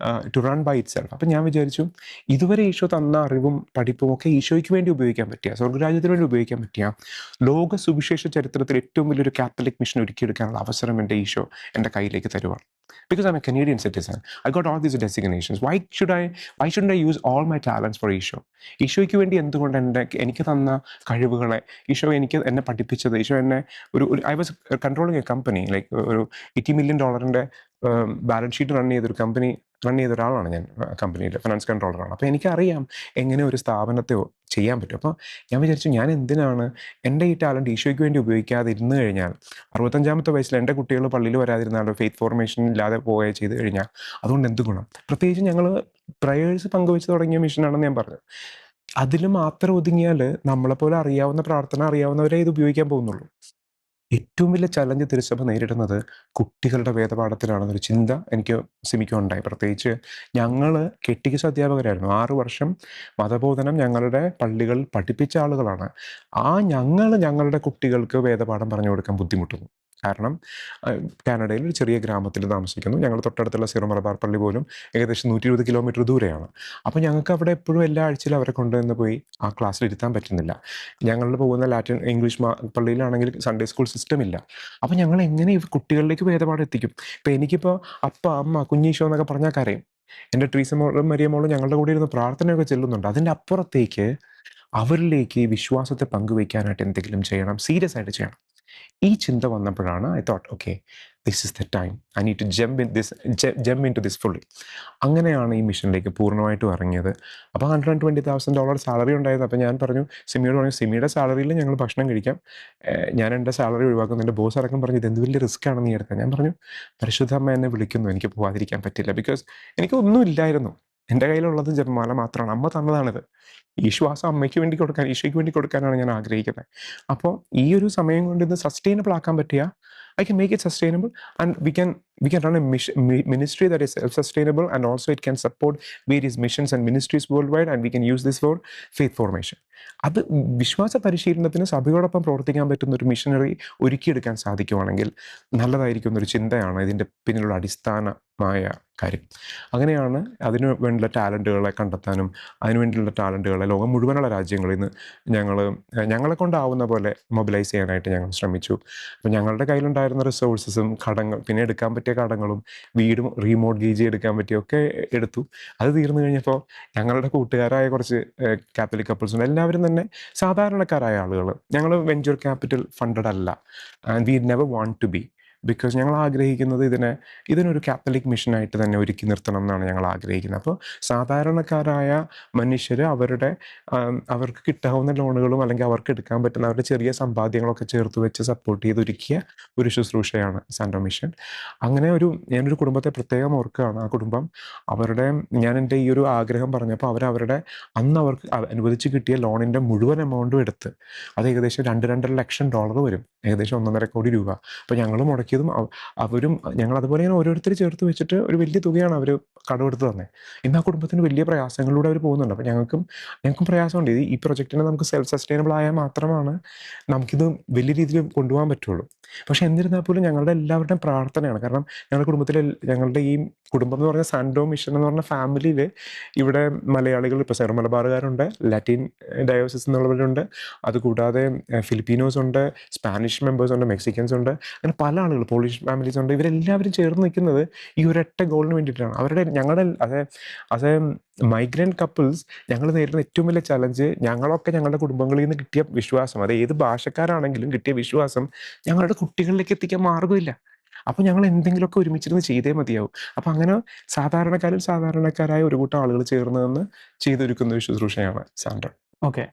run by itself. അപ്പം ഞാൻ വിചാരിച്ചു ഇതുവരെ ഈശോ തന്ന അറിവും പഠിപ്പും ഒക്കെ ഈശോയ്ക്ക് വേണ്ടി ഉപയോഗിക്കാൻ പറ്റിയ, സ്വർഗ്ഗരാജ്യത്തിന് വേണ്ടി ഉപയോഗിക്കാൻ പറ്റിയ, ലോക സുവിശേഷ ചരിത്രത്തിൽ ഏറ്റവും വലിയൊരു കാത്തലിക് മിഷൻ ഒരുക്കിയെടുക്കാനുള്ള അവസരം എൻ്റെ ഈശോ എൻ്റെ കയ്യിലേക്ക് തരുവാണ്. Because I'm a Canadian citizen, I got all these designations. Why shouldn't I use all my talents for Isho? ഈശോയ്ക്ക് വേണ്ടി എന്തുകൊണ്ട് എനിക്ക് തന്ന കഴിവുകളെ, എന്നെ പഠിപ്പിച്ചത്, ഈശോ എന്നെ I was controlling A company, like ഒരു $80 million ബാലൻസ് ഷീറ്റ് റൺ ചെയ്ത ഒരാളാണ് ഞാൻ. കമ്പനിയിൽ ഫിനാൻസ് കൺട്രോളറാണ്. അപ്പോൾ എനിക്കറിയാം എങ്ങനെ ഒരു സ്ഥാപനത്തെ ചെയ്യാൻ പറ്റും. അപ്പോൾ ഞാൻ വിചാരിച്ചു ഞാൻ എന്തിനാണ് എൻ്റെ ഈ ടാലൻറ്റ് ഈശോയ്ക്ക് വേണ്ടി ഉപയോഗിക്കാതെ ഇരുന്ന് കഴിഞ്ഞാൽ 65-ാമത്തെ വയസ്സിൽ എൻ്റെ കുട്ടികൾ പള്ളിയിൽ വരാതിരുന്നാലോ ഫെയ്ത്ത് ഫോർമേഷൻ ഇല്ലാതെ പോവുകയോ ചെയ്ത് കഴിഞ്ഞാൽ അതുകൊണ്ട് എന്ത് ഗുണം? പ്രത്യേകിച്ച് ഞങ്ങൾ പ്രയേഴ്സ് പങ്കുവെച്ച് തുടങ്ങിയ മിഷനാണെന്ന് ഞാൻ പറഞ്ഞു. അതിൽ മാത്രം ഒതുങ്ങിയാൽ നമ്മളെപ്പോലെ അറിയാവുന്ന പ്രാർത്ഥന അറിയാവുന്നവരെ ഇത് ഉപയോഗിക്കാൻ പോകുന്നുള്ളൂ. ഏറ്റവും വലിയ ചലഞ്ച് തിരുസഭ നേരിടുന്നത് കുട്ടികളുടെ വേദപാഠത്തിലാണെന്നൊരു ചിന്ത എനിക്ക് സിമിക്കുണ്ടായി. പ്രത്യേകിച്ച് ഞങ്ങൾ കെട്ടിക്കസ് അധ്യാപകരായിരുന്നു. 6 വർഷം മതബോധനം ഞങ്ങളുടെ പള്ളികളിൽ പഠിപ്പിച്ച ആളുകളാണ്. ഞങ്ങളുടെ കുട്ടികൾക്ക് വേദപാഠം പറഞ്ഞു കൊടുക്കാൻ ബുദ്ധിമുട്ടുന്നു. കാരണം കാനഡയിൽ ഒരു ചെറിയ ഗ്രാമത്തിൽ താമസിക്കുന്നു. ഞങ്ങൾ തൊട്ടടുത്തുള്ള സിറോ മലബാർ പള്ളി പോലും ഏകദേശം 120 കിലോമീറ്റർ ദൂരെയാണ്. അപ്പോൾ ഞങ്ങൾക്ക് അവിടെ എപ്പോഴും എല്ലാ ആഴ്ചയിലും അവരെ കൊണ്ടുവന്ന് പോയി ആ ക്ലാസ്സിൽ ഇരുത്താൻ പറ്റുന്നില്ല. ഞങ്ങൾ പോകുന്ന ലാറ്റിൻ ഇംഗ്ലീഷ് പള്ളിയിലാണെങ്കിൽ സൺഡേ സ്കൂൾ സിസ്റ്റം ഇല്ല. അപ്പോൾ ഞങ്ങൾ എങ്ങനെ ഈ കുട്ടികളിലേക്ക് വേദപാഠം എത്തിക്കും? ഇപ്പോൾ എനിക്കിപ്പോൾ അപ്പ അമ്മ കുഞ്ഞീശോ എന്നൊക്കെ പറഞ്ഞാൽ കരയും. എൻ്റെ ട്രീസ മോളും മരിയ മോളും ഞങ്ങളുടെ കൂടെ ഇരുന്ന് പ്രാർത്ഥനയൊക്കെ ചെല്ലുന്നുണ്ട്. അതിൻ്റെ അപ്പുറത്തേക്ക് അവരിലേക്ക് വിശ്വാസത്തെ പങ്കുവയ്ക്കാനായിട്ട് എന്തെങ്കിലും ചെയ്യണം, സീരിയസ് ആയിട്ട് ചെയ്യണം. ഈ ചിന്ത വന്നപ്പോഴാണ് I thought okay, this is the time, I need to jump in to this fully. അങ്ങനെയാണ് ഈ മിഷനിലേക്ക് പൂർണ്ണമായിട്ടും ഇറങ്ങിയത്. അപ്പോൾ $120,000 സാലറി ഉണ്ടായിരുന്നു. അപ്പോൾ ഞാൻ പറഞ്ഞു, സിമിയോട് പറഞ്ഞു, സിമിയുടെ സാലറിയിൽ ഞങ്ങൾ ഭക്ഷണം കഴിക്കാം, ഞാൻ എൻ്റെ സാലറി ഒഴിവാക്കുന്നു. എൻ്റെ ബോസ് അടക്കം പറഞ്ഞു ഇത് എന്ത് വലിയ റിസ്ക് ആണ് നീ എടുത്തത്. ഞാൻ പറഞ്ഞു പരിശുദ്ധ അമ്മ എന്നെ വിളിക്കുന്നു, എനിക്ക് പോകാതിരിക്കാൻ പറ്റില്ല. ബിക്കോസ് എനിക്കൊന്നും ഇല്ലായിരുന്നു, എൻ്റെ കയ്യിലുള്ളത് ജപമാല മാത്രമാണ്. അമ്മ തന്നതാണിത്. ഈ ശ്വാസം അമ്മയ്ക്ക് വേണ്ടി കൊടുക്കാൻ, ഈശോയ്ക്ക് വേണ്ടി കൊടുക്കാനാണ് ഞാൻ ആഗ്രഹിക്കുന്നത്. അപ്പോൾ ഈ ഒരു സമയം കൊണ്ട് ഇത് സസ്റ്റൈനബിൾ ആക്കാൻ പറ്റിയ, I can make it sustainable, and we can run a ministry that is self-sustainable, and also it can support various missions and ministries worldwide, and we can use this for faith formation. അത് വിശ്വാസ പരിശീലനത്തിന് സഭയോടൊപ്പം പ്രവർത്തിക്കാൻ പറ്റുന്ന ഒരു മിഷനറി ഒരുക്കിയെടുക്കാൻ സാധിക്കുവാണെങ്കിൽ നല്ലതായിരിക്കും എന്നൊരു ചിന്തയാണ് ഇതിൻ്റെ പിന്നിലുള്ള അടിസ്ഥാനമായ കാര്യം. അങ്ങനെയാണ് അതിന് വേണ്ടിയുള്ള ടാലൻറ്റുകളെ കണ്ടെത്താനും അതിനുവേണ്ടിയുള്ള ടാലൻറ്റുകളെ ലോകം മുഴുവനുള്ള രാജ്യങ്ങളിൽ നിന്ന് ഞങ്ങളെ കൊണ്ടാവുന്ന പോലെ മൊബിലൈസ് ചെയ്യാനായിട്ട് ഞങ്ങൾ ശ്രമിച്ചു. അപ്പോൾ ഞങ്ങളുടെ കയ്യിലുണ്ടായിരുന്ന റിസോഴ്സസും പിന്നെ എടുക്കാൻ പറ്റിയ കടങ്ങളും വീടും റീമോർട്ട്ഗേജ് എടുക്കാൻ പറ്റിയൊക്കെ എടുത്തു. അത് തീർന്നു കഴിഞ്ഞപ്പോൾ ഞങ്ങളുടെ കൂട്ടുകാരായ കുറച്ച് കാത്തലിക് കപ്പിൾസുണ്ട്. എല്ലാവരും തന്നെ സാധാരണക്കാരായ ആളുകൾ. ഞങ്ങൾ വെഞ്ചർ ക്യാപിറ്റൽ ഫണ്ടഡ് അല്ല, and we never want to be. Because ഞങ്ങൾ ആഗ്രഹിക്കുന്നത് ഇതിനൊരു കാത്തലിക് മിഷനായിട്ട് തന്നെ ഒരുക്കി നിർത്തണം എന്നാണ് ഞങ്ങൾ ആഗ്രഹിക്കുന്നത്. അപ്പോൾ സാധാരണക്കാരായ മനുഷ്യർ അവർക്ക് കിട്ടാവുന്ന ലോണുകളും അല്ലെങ്കിൽ അവർക്ക് എടുക്കാൻ പറ്റുന്ന അവരുടെ ചെറിയ സമ്പാദ്യങ്ങളൊക്കെ ചേർത്ത് വെച്ച് സപ്പോർട്ട് ചെയ്ത് ഒരുക്കിയ ഒരു ശുശ്രൂഷയാണ് സാന്റോ മിഷൻ. അങ്ങനെ ഞാനൊരു കുടുംബത്തെ പ്രത്യേകം ഓർക്കുകയാണ്. ആ കുടുംബം ഞാൻ എൻ്റെ ഈ ഒരു ആഗ്രഹം പറഞ്ഞപ്പോൾ അന്ന് അവർക്ക് അനുവദിച്ച് കിട്ടിയ ലോണിൻ്റെ മുഴുവൻ എമൗണ്ടും എടുത്ത്, അത് ഏകദേശം $2.5 ലക്ഷം വരും, ഏകദേശം 1.5 കോടി രൂപ. അപ്പോൾ ഞങ്ങൾ മുടക്കിയതും ഞങ്ങൾ അതുപോലെ തന്നെ ഓരോരുത്തർ ചേർത്ത് വെച്ചിട്ട് ഒരു വലിയ തുകയാണ് അവർ കടമെടുത്ത് തന്നെ. ഇന്ന് ആ കുടുംബത്തിന് വലിയ പ്രയാസങ്ങളിലൂടെ അവർ പോകുന്നുണ്ട്. അപ്പോൾ ഞങ്ങൾക്കും പ്രയാസമുണ്ട്. ഈ പ്രൊജക്റ്റിനെ നമുക്ക് സെൽഫ് സസ്റ്റൈനബിൾ ആയാൽ മാത്രമാണ് നമുക്കിത് വലിയ രീതിയിൽ കൊണ്ടുപോകാൻ പറ്റുള്ളൂ. പക്ഷെ എന്നിരുന്നാൽ പോലും ഞങ്ങളുടെ എല്ലാവരുടെയും പ്രാർത്ഥനയാണ്. കാരണം ഞങ്ങളുടെ ഈ കുടുംബം എന്ന് പറഞ്ഞ സാന്റോ മിഷൻ എന്ന് പറഞ്ഞ ഫാമിലിയിൽ ഇവിടെ മലയാളികൾ, ഇപ്പോൾ സെറോ മലബാറുകാരുണ്ട്, ലാറ്റിൻ ഡയോസിസ് എന്നുള്ളവരുണ്ട്, അതുകൂടാതെ ഫിലിപ്പീനോസ് ഉണ്ട്, സ്പാനിഷ് മെമ്പേഴ്സ് ഉണ്ട്, മെക്സിക്കൻസ് ഉണ്ട്, അങ്ങനെ പല ആളുകൾ, പോളിഷ് ഫാമിലീസ് ഉണ്ട്. ഇവരെല്ലാവരും ചേർന്ന് നിൽക്കുന്നത് ഈ ഒരൊറ്റ ഗോളിന് വേണ്ടിയിട്ടാണ്. ഞങ്ങളുടെ ആസ് എ മൈഗ്രൻ്റ് കപ്പിൾസ് ഞങ്ങൾ നേരിടുന്ന ഏറ്റവും വലിയ ചലഞ്ച്, ഞങ്ങളുടെ കുടുംബങ്ങളിൽ നിന്ന് കിട്ടിയ വിശ്വാസം, അത് ഏത് ഭാഷക്കാരാണെങ്കിലും കിട്ടിയ വിശ്വാസം ഞങ്ങളുടെ കുട്ടികളിലേക്ക് എത്തിക്കാൻ മാർഗ്ഗമില്ല. അപ്പോൾ ഞങ്ങൾ എന്തെങ്കിലുമൊക്കെ ഒരുമിച്ചിരുന്ന് ചെയ്തേ മതിയാവും. അപ്പോൾ അങ്ങനെ സാധാരണക്കാരായ ഒരു കൂട്ടം ആളുകൾ ചേർന്ന് നിന്ന് ചെയ്തൊരുക്കുന്ന ഒരു ശുശ്രൂഷയാണ് സാന്റോ. ഓക്കെ,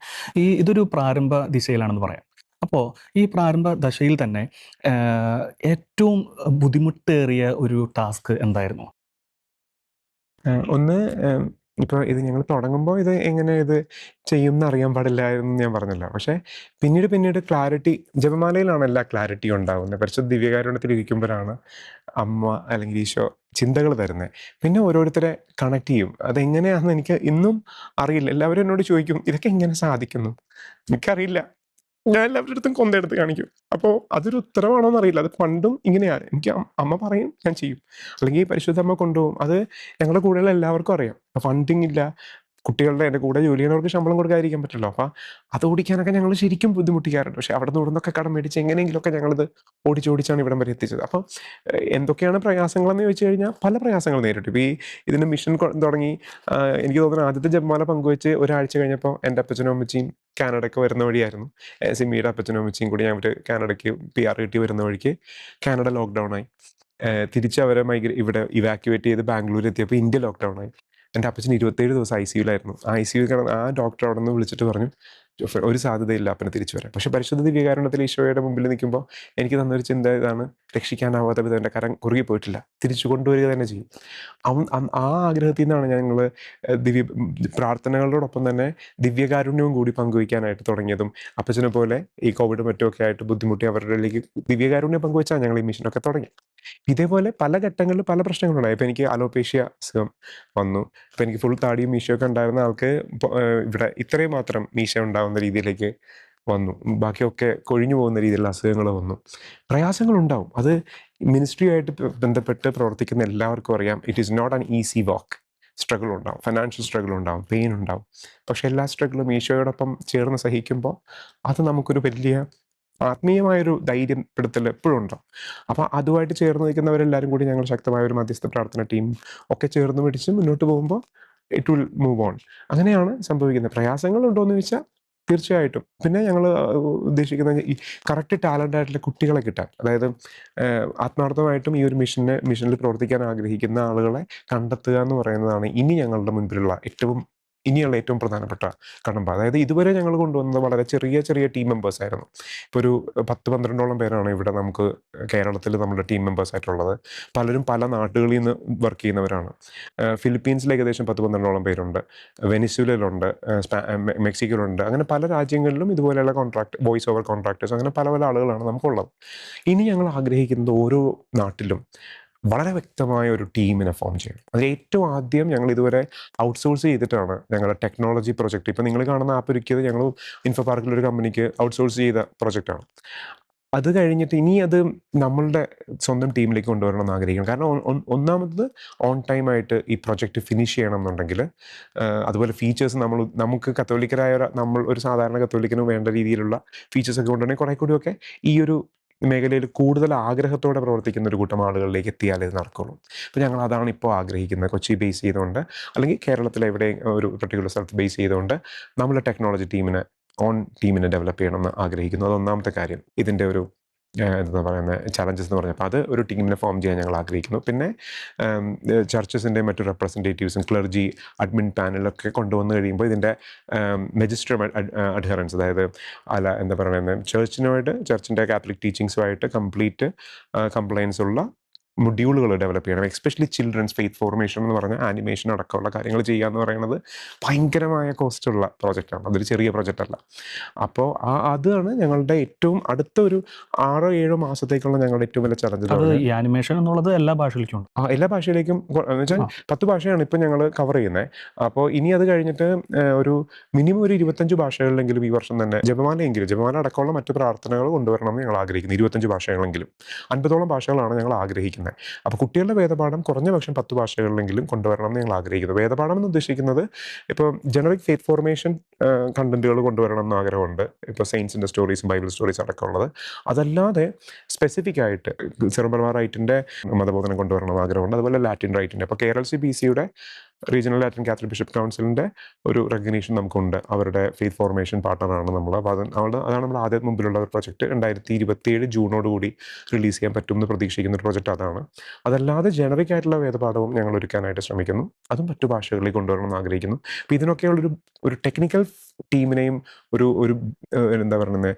ഇതൊരു പ്രാരംഭ ദിശയിലാണെന്ന് പറയാം. അപ്പോൾ ഈ പ്രാരംഭ ദശയിൽ തന്നെ ഏറ്റവും ബുദ്ധിമുട്ടേറിയ ഒരു ടാസ്ക് എന്തായിരുന്നു? ഒന്ന്, ഇപ്പോൾ ഇത് ഞങ്ങൾ തുടങ്ങുമ്പോൾ എങ്ങനെ ചെയ്യും എന്നറിയാൻ പാടില്ലായിരുന്നു ഞാൻ പറഞ്ഞല്ലോ. പക്ഷേ പിന്നീട് ക്ലാരിറ്റി, ജപമാലയിലാണ് എല്ലാ ക്ലാരിറ്റിയും ഉണ്ടാകുന്നത്. പരിശുദ്ധ ദിവ്യകാരുണ്യത്തിൽ ഇരിക്കുമ്പോഴാണ് അമ്മ അല്ലെങ്കിൽ ഈശോ ചിന്തകൾ തരുന്നത്. പിന്നെ ഓരോരുത്തരെ കണക്ട് ചെയ്യും. അതെങ്ങനെയാണെന്ന് എനിക്ക് ഇന്നും അറിയില്ല. എല്ലാവരും എന്നോട് ചോദിക്കും, ഇതൊക്കെ എങ്ങനെ സാധിക്കുന്നു? എനിക്കറിയില്ല. ഞാൻ എല്ലാവരുടെ അടുത്തും കൊന്തെടുത്ത് കാണിക്കും. അപ്പോൾ അതൊരു ഉത്തരവാണോ എന്നറിയില്ല. അത് പണ്ടും ഇങ്ങനെയാണ്. എനിക്ക് അമ്മ പറയും, ഞാൻ ചെയ്യും. അല്ലെങ്കിൽ പരിശുദ്ധ അമ്മ കൊണ്ടുപോകും. അത് ഞങ്ങളുടെ കൂടെയുള്ള എല്ലാവർക്കും അറിയാം. ഫണ്ടിങ് ഇല്ല, എൻ്റെ കൂടെ ജോലി ചെയ്യുന്നവർക്ക് ശമ്പളം കൊടുക്കാതിരിക്കാൻ പറ്റില്ല. അപ്പോൾ അത് ഓടിക്കാനൊക്കെ ഞങ്ങൾ ശരിക്കും ബുദ്ധിമുട്ടിക്കാറുണ്ട്. പക്ഷേ അവിടെ നിന്നൊക്കെ കടം മേടിച്ച് എങ്ങനെയെങ്കിലുമൊക്കെ ഞങ്ങളിത് ഓടിച്ചാണ് ഇവിടം വരെ എത്തിച്ചത്. അപ്പോൾ എന്തൊക്കെയാണ് പ്രയാസങ്ങളെന്ന് ചോദിച്ചു കഴിഞ്ഞാൽ പല പ്രയാസങ്ങൾ നേരിട്ടു. ഇപ്പോൾ ഇതിന് മിഷൻ തുടങ്ങി എനിക്ക് തോന്നുന്നു ആദ്യത്തെ ജപമാല പങ്കുവെച്ച് ഒരാഴ്ച കഴിഞ്ഞപ്പോൾ എൻ്റെ അപ്പച്ചനും അമ്മച്ചിയും കാനഡയ്ക്ക് വരുന്ന വഴിയായിരുന്നു. സിമ്മിയുടെ അപ്പച്ചനും അമ്മച്ചിയും കൂടി അവർ കാനഡയ്ക്ക് PR കിട്ടി വരുന്ന വഴിക്ക് കാനഡ ലോക്ക്ഡൗൺ ആയി. തിരിച്ച് അവരെ ഇവിടെ ഇവാക്യുവേറ്റ് ചെയ്ത് ബാംഗ്ലൂർ എത്തിയപ്പോൾ ഇന്ത്യ ലോക്ക്ഡൗൺ ആയി. എൻ്റെ അപ്പച്ചൻ 27 ദിവസം ICUലായിരുന്നു. ICU കിടന്ന് ആ ഡോക്ടർ അവിടെ നിന്ന് വിളിച്ചിട്ട് പറഞ്ഞു, ഒരു സാധ്യതയില്ല അപ്പനെ തിരിച്ചു വരാൻ. പക്ഷേ പരിശുദ്ധ ദിവ്യകാരുണ്യത്തിൽ ഈശോയുടെ മുമ്പിൽ നിൽക്കുമ്പോൾ എനിക്ക് തന്നൊരു ചിന്ത ഇതാണ്, രക്ഷിക്കാനാവാത്ത വിധം എൻ്റെ കരം കുറുകി പോയിട്ടില്ല, തിരിച്ചു കൊണ്ടുവരിക തന്നെ ചെയ്യും. ആ ആഗ്രഹത്തിൽ നിന്നാണ് ഞങ്ങൾ പ്രാർത്ഥനകളോടൊപ്പം തന്നെ ദിവ്യകാരുണ്യവും കൂടി പങ്കുവയ്ക്കാനായിട്ട് തുടങ്ങിയതും. അപ്പച്ചനെ പോലെ ഈ കോവിഡ് മറ്റുമൊക്കെ ആയിട്ട് ബുദ്ധിമുട്ടി അവരിലേക്ക് ദിവ്യകാരുണ്യം പങ്കുവെച്ചാൽ ഞങ്ങൾ ഈ മിഷനൊക്കെ തുടങ്ങി. ഇതേപോലെ പല ഘട്ടങ്ങളിൽ പല പ്രശ്നങ്ങളുണ്ടായി. ഇപ്പോൾ എനിക്ക് അലോപേഷ്യ അസുഖം വന്നു. അപ്പോൾ എനിക്ക് ഫുൾ താടിയും മീശയൊക്കെ ഉണ്ടായിരുന്ന ആൾക്ക് ഇവിടെ ഇത്രയും മാത്രം മീശ ഉണ്ടാവുന്ന രീതിയിലേക്ക് വന്നു. ബാക്കിയൊക്കെ കൊഴിഞ്ഞു പോകുന്ന രീതിയിലുള്ള അസുഖങ്ങൾ വന്നു. പ്രയാസങ്ങളുണ്ടാവും. അത് മിനിസ്ട്രിയുമായിട്ട് ബന്ധപ്പെട്ട് പ്രവർത്തിക്കുന്ന എല്ലാവർക്കും അറിയാം. It is not an easy walk. Struggle ഉണ്ടാവും, ഫിനാൻഷ്യൽ സ്ട്രഗിൾ ഉണ്ടാവും, പെയിൻ ഉണ്ടാവും. പക്ഷെ എല്ലാ സ്ട്രഗിളും ഈശോയോടൊപ്പം ചേർന്ന് സഹിക്കുമ്പോൾ അത് നമുക്കൊരു വലിയ ആത്മീയമായൊരു ധൈര്യപ്പെടുത്തൽ എപ്പോഴും ഉണ്ടാവും. അപ്പോൾ അതുമായിട്ട് ചേർന്ന് നിൽക്കുന്നവരെല്ലാവരും കൂടി ഞങ്ങൾ ശക്തമായ ഒരു മധ്യസ്ഥ പ്രാർത്ഥന ടീം ഒക്കെ ചേർന്ന് പിടിച്ച് മുന്നോട്ട് പോകുമ്പോൾ ഇറ്റ് വിൽ മൂവ് ഓൺ. അങ്ങനെയാണ് സംഭവിക്കുന്നത്. പ്രയാസങ്ങളുണ്ടോ എന്ന് ചോദിച്ചാൽ തീർച്ചയായിട്ടും. പിന്നെ ഞങ്ങൾ ഉദ്ദേശിക്കുന്നത് ഈ കറക്റ്റ് ടാലൻ്റ് ആയിട്ടുള്ള കുട്ടികളെ കിട്ടാൻ, അതായത് ആത്മാർത്ഥമായിട്ടും ഈ ഒരു മിഷനിൽ പ്രവർത്തിക്കാൻ ആഗ്രഹിക്കുന്ന ആളുകളെ കണ്ടെത്തുക എന്ന് പറയുന്നതാണ് ഇനി ഞങ്ങളുടെ മുൻപിലുള്ള ഏറ്റവും പ്രധാനപ്പെട്ട കടമ്പ. അതായത് ഇതുവരെ ഞങ്ങൾ കൊണ്ടുവന്നത് വളരെ ചെറിയ ടീം മെമ്പേഴ്സ് ആയിരുന്നു. ഇപ്പോൾ ഒരു 10-12ഓളം പേരാണ് ഇവിടെ നമുക്ക് കേരളത്തിൽ നമ്മുടെ ടീം മെമ്പേഴ്സ് ആയിട്ടുള്ളത്. പലരും പല നാടുകളിൽ നിന്ന് വർക്ക് ചെയ്യുന്നവരാണ്. ഫിലിപ്പീൻസിൽ ഏകദേശം 10-12ഓളം പേരുണ്ട്, വെനിസ്വേലയിലുണ്ട്, മെക്സിക്കോയിലുണ്ട്. അങ്ങനെ പല രാജ്യങ്ങളിലും ഇതുപോലെയുള്ള വോയിസ് ഓവർ കോൺട്രാക്ടേഴ്സ്, അങ്ങനെ പല ആളുകളാണ് നമുക്കുള്ളത്. ഇനി ഞങ്ങൾ ആഗ്രഹിക്കുന്നത് ഓരോ നാട്ടിലും വളരെ വ്യക്തമായ ഒരു ടീമിനെ ഫോം ചെയ്യണം. അതിൽ ഏറ്റവും ആദ്യം ഞങ്ങൾ ഇതുവരെ ഔട്ട്സോഴ്സ് ചെയ്തിട്ടാണ് ഞങ്ങളുടെ ടെക്നോളജി പ്രൊജക്റ്റ്. ഇപ്പോൾ നിങ്ങൾ കാണുന്ന ആപ്പ് ഒരുക്കിയത് ഞങ്ങൾ ഇൻഫോ പാർക്കിലൊരു കമ്പനിക്ക് ഔട്ട്സോഴ്സ് ചെയ്ത പ്രൊജക്റ്റാണ്. അത് കഴിഞ്ഞിട്ട് ഇനി അത് നമ്മളുടെ സ്വന്തം ടീമിലേക്ക് കൊണ്ടുവരണം എന്ന് ആഗ്രഹിക്കണം. കാരണം ഒന്നാമത് ഓൺ ടൈമായിട്ട് ഈ പ്രൊജക്റ്റ് ഫിനിഷ് ചെയ്യണം എന്നുണ്ടെങ്കിൽ, അതുപോലെ ഫീച്ചേഴ്സ് നമുക്ക് നമ്മൾ ഒരു സാധാരണ കത്തോലിക്കന് വേണ്ട രീതിയിലുള്ള ഫീച്ചേഴ്സൊക്കെ കൊണ്ടുവരണമെങ്കിൽ കുറേ കൂടിയൊക്കെ ഈ ഒരു മേഖലയിൽ കൂടുതൽ ആഗ്രഹത്തോടെ പ്രവർത്തിക്കുന്ന ഒരു കൂട്ടം ആളുകളിലേക്ക് എത്തിയാലേ ഇത് നടക്കുള്ളൂ. അപ്പോൾ ഞങ്ങൾ അതാണ് ഇപ്പോൾ ആഗ്രഹിക്കുന്നത്. കൊച്ചി ബേസ് ചെയ്തുകൊണ്ട്, അല്ലെങ്കിൽ കേരളത്തിലെ എവിടെ ഒരു പർട്ടിക്കുലർ സ്ഥലത്ത് ബേസ് ചെയ്തുകൊണ്ട് നമ്മുടെ ടെക്നോളജി ടീമിനെ ഡെവലപ്പ് ചെയ്യണമെന്ന് ആഗ്രഹിക്കുന്നു. അത് ഒന്നാമത്തെ കാര്യം ഇതിൻ്റെ ഒരു എന്താ പറയുന്നത് ചലഞ്ചസ് എന്ന് പറഞ്ഞപ്പോൾ അത് ഒരു ടീമിനെ ഫോം ചെയ്യാൻ ഞങ്ങൾ ആഗ്രഹിക്കുന്നു. പിന്നെ ചർച്ചസിൻ്റെ മറ്റു റെപ്രസെൻറ്റേറ്റീവ്സും ക്ലർജി അഡ്മിൻ പാനലൊക്കെ കൊണ്ടുവന്ന് കഴിയുമ്പോൾ ഇതിൻ്റെ മെജിസ്റ്റർ അഡ്ഹറൻസ്, അതായത് എന്താ പറയുന്നത് ചർച്ചിൻ്റെ കാത്തലിക് ടീച്ചിങ്സുമായിട്ട് കംപ്ലീറ്റ് കംപ്ലയൻസ് ഉള്ള മൊഡ്യൂളുകൾ ഡെവലപ്പ് ചെയ്യണം. എസ്പെഷ്യലി ചിൽഡ്രൻസ് ഫെയ്ത്ത് ഫോർമേഷൻ എന്ന് പറഞ്ഞ ആനിമേഷൻ അടക്കമുള്ള കാര്യങ്ങൾ ചെയ്യുക എന്ന് പറയുന്നത് ഭയങ്കരമായ കോസ്റ്റുള്ള പ്രോജക്റ്റാണ്. അതൊരു ചെറിയ പ്രോജക്റ്റ് അല്ല. അപ്പോൾ അതാണ് ഞങ്ങളുടെ ഏറ്റവും അടുത്ത ഒരു 6-7 മാസത്തേക്കുള്ള ഞങ്ങളുടെ ഏറ്റവും വലിയ ചലഞ്ച്. അത് ഈ ആനിമേഷൻ എന്നുള്ളത് എല്ലാ ഭാഷയിലേക്കും ഉണ്ട്. എല്ലാ ഭാഷയിലേക്കും എന്ന് വെച്ചാൽ 10 ഭാഷയാണ് ഇപ്പം ഞങ്ങൾ കവർ ചെയ്യുന്നത്. അപ്പോൾ ഇനി അത് കഴിഞ്ഞിട്ട് ഒരു മിനിമം ഒരു 25 ഭാഷകളിലെങ്കിലും ഈ വർഷം തന്നെ ജപമാല അടക്കമുള്ള മറ്റു പ്രാർത്ഥനകൾ കൊണ്ടുവരണം എന്ന് ഞങ്ങൾ ആഗ്രഹിക്കുന്നു. 25 ഭാഷകളെങ്കിലും 50ഓളം ഭാഷകളാണ് ഞങ്ങൾ ആഗ്രഹിക്കുന്നത്. അപ്പോൾ കുട്ടികളുടെ വേദപാഠം കുറഞ്ഞ പക്ഷം 10 ഭാഷകളിലെങ്കിലും കൊണ്ടുവരണം എന്ന് ഞങ്ങൾ ആഗ്രഹിക്കുന്നു. വേദപാഠം എന്ന് ഉദ്ദേശിക്കുന്നത് ഇപ്പോൾ ജനറിക് ഫെയ്ത്ത് ഫോർമേഷൻ കണ്ടന്റുകൾ കൊണ്ടുവരണം എന്ന് ആഗ്രഹമുണ്ട്. ഇപ്പോൾ സെയിൻസിൻ്റെ സ്റ്റോറീസും ബൈബിൾ സ്റ്റോറീസ് അടക്കമുള്ളത്. അതല്ലാതെ സ്പെസിഫിക് ആയിട്ട് സെറിബ്രൽ റൈറ്റിൻ്റെ മതബോധനം കൊണ്ടുവരണം ആഗ്രഹമുണ്ട്. അതുപോലെ ലാറ്റിൻ റൈറ്റിൻ്റെ, അപ്പോൾ KRLC-BCയുടെ റീജിയണൽ ലാറ്റിൻ കാത്തലിക് ബിഷപ്പ് കൗൺസിലിൻ്റെ ഒരു റെക്കഗ്നീഷൻ നമുക്കുണ്ട്. അവരുടെ ഫെയ്ത്ത് ഫോർമേഷൻ പാർട്ണറാണ് നമ്മൾ. അപ്പോൾ അതാണ് നമ്മൾ ആദ്യം മുമ്പിലുള്ള ഒരു പ്രൊജക്റ്റ്. 2027 ജൂണോടുകൂടി റിലീസ് ചെയ്യാൻ പറ്റും എന്ന് പ്രതീക്ഷിക്കുന്ന ഒരു പ്രൊജക്റ്റ് അതാണ്. അതല്ലാതെ ജനറിക് ആയിട്ടുള്ള വേദപാഠവും ഞങ്ങൾ ഒരുക്കാനായിട്ട് ശ്രമിക്കുന്നു. അതും മറ്റു ഭാഷകളിൽ കൊണ്ടുവരണം എന്ന് ആഗ്രഹിക്കുന്നു. അപ്പോൾ ഇതിനൊക്കെയുള്ളൊരു ടെക്നിക്കൽ ടീമിനെയും ഒരു എന്താ പറയുന്നത്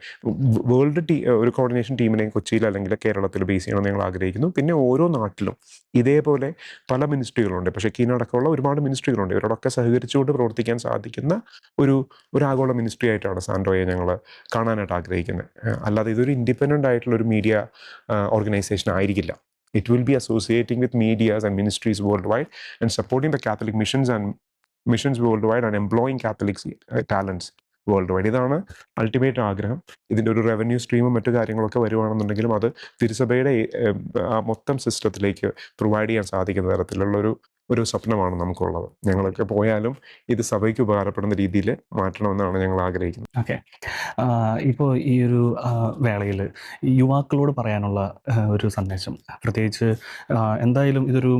വേൾഡ് ഒരു കോർഡിനേഷൻ ടീമിനെയും കൊച്ചിയിൽ അല്ലെങ്കിൽ കേരളത്തിൽ ബേസ് ചെയ്യണമെന്ന് ഞങ്ങൾ ആഗ്രഹിക്കുന്നു. പിന്നെ ഓരോ നാട്ടിലും ഇതേപോലെ പല മിനിസ്ട്രികളുണ്ട്. ഇപ്പോൾ ഷെക്കീന അടക്കമുള്ള ഒരുപാട് മിനിസ്ട്രികളുണ്ട്. ഇവരോടൊക്കെ സഹകരിച്ചുകൊണ്ട് പ്രവർത്തിക്കാൻ സാധിക്കുന്ന ഒരു ആഗോള മിനിസ്ട്രി ആയിട്ടാണ് സാൻഡ്രോയെ ഞങ്ങൾ കാണാനായിട്ട് ആഗ്രഹിക്കുന്നത്. അല്ലാതെ ഇതൊരു ഇൻഡിപെൻഡൻ്റ് ആയിട്ടുള്ള ഒരു മീഡിയ ഓർഗനൈസേഷൻ ആയിരിക്കില്ല. It will be associating with medias and ministries worldwide and supporting the Catholic missions worldwide and employing Catholic talents worldwide. ഇതാണ് അൾട്ടിമേറ്റ് ആഗ്രഹം. ഇതിൻ്റെ ഒരു റവന്യൂ സ്ട്രീമും മറ്റു കാര്യങ്ങളൊക്കെ വരുവാണെന്നുണ്ടെങ്കിലും അത് തിരുസഭയുടെ മൊത്തം സിസ്റ്റത്തിലേക്ക് പ്രൊവൈഡ് ചെയ്യാൻ സാധിക്കുന്ന തരത്തിലുള്ളൊരു സ്വപ്നമാണ് നമുക്കുള്ളത്. ഞങ്ങളൊക്കെ പോയാലും ഇത് സഭയ്ക്ക് ഉപകാരപ്പെടുന്ന രീതിയിൽ മാറ്റണമെന്നാണ് ഞങ്ങൾ ആഗ്രഹിക്കുന്നത്. ഓക്കെ. ഇപ്പോൾ ഈ ഒരു വേളയിൽ യുവാക്കളോട് പറയാനുള്ള ഒരു സന്ദേശം, പ്രത്യേകിച്ച് എന്തായാലും ഇതൊരു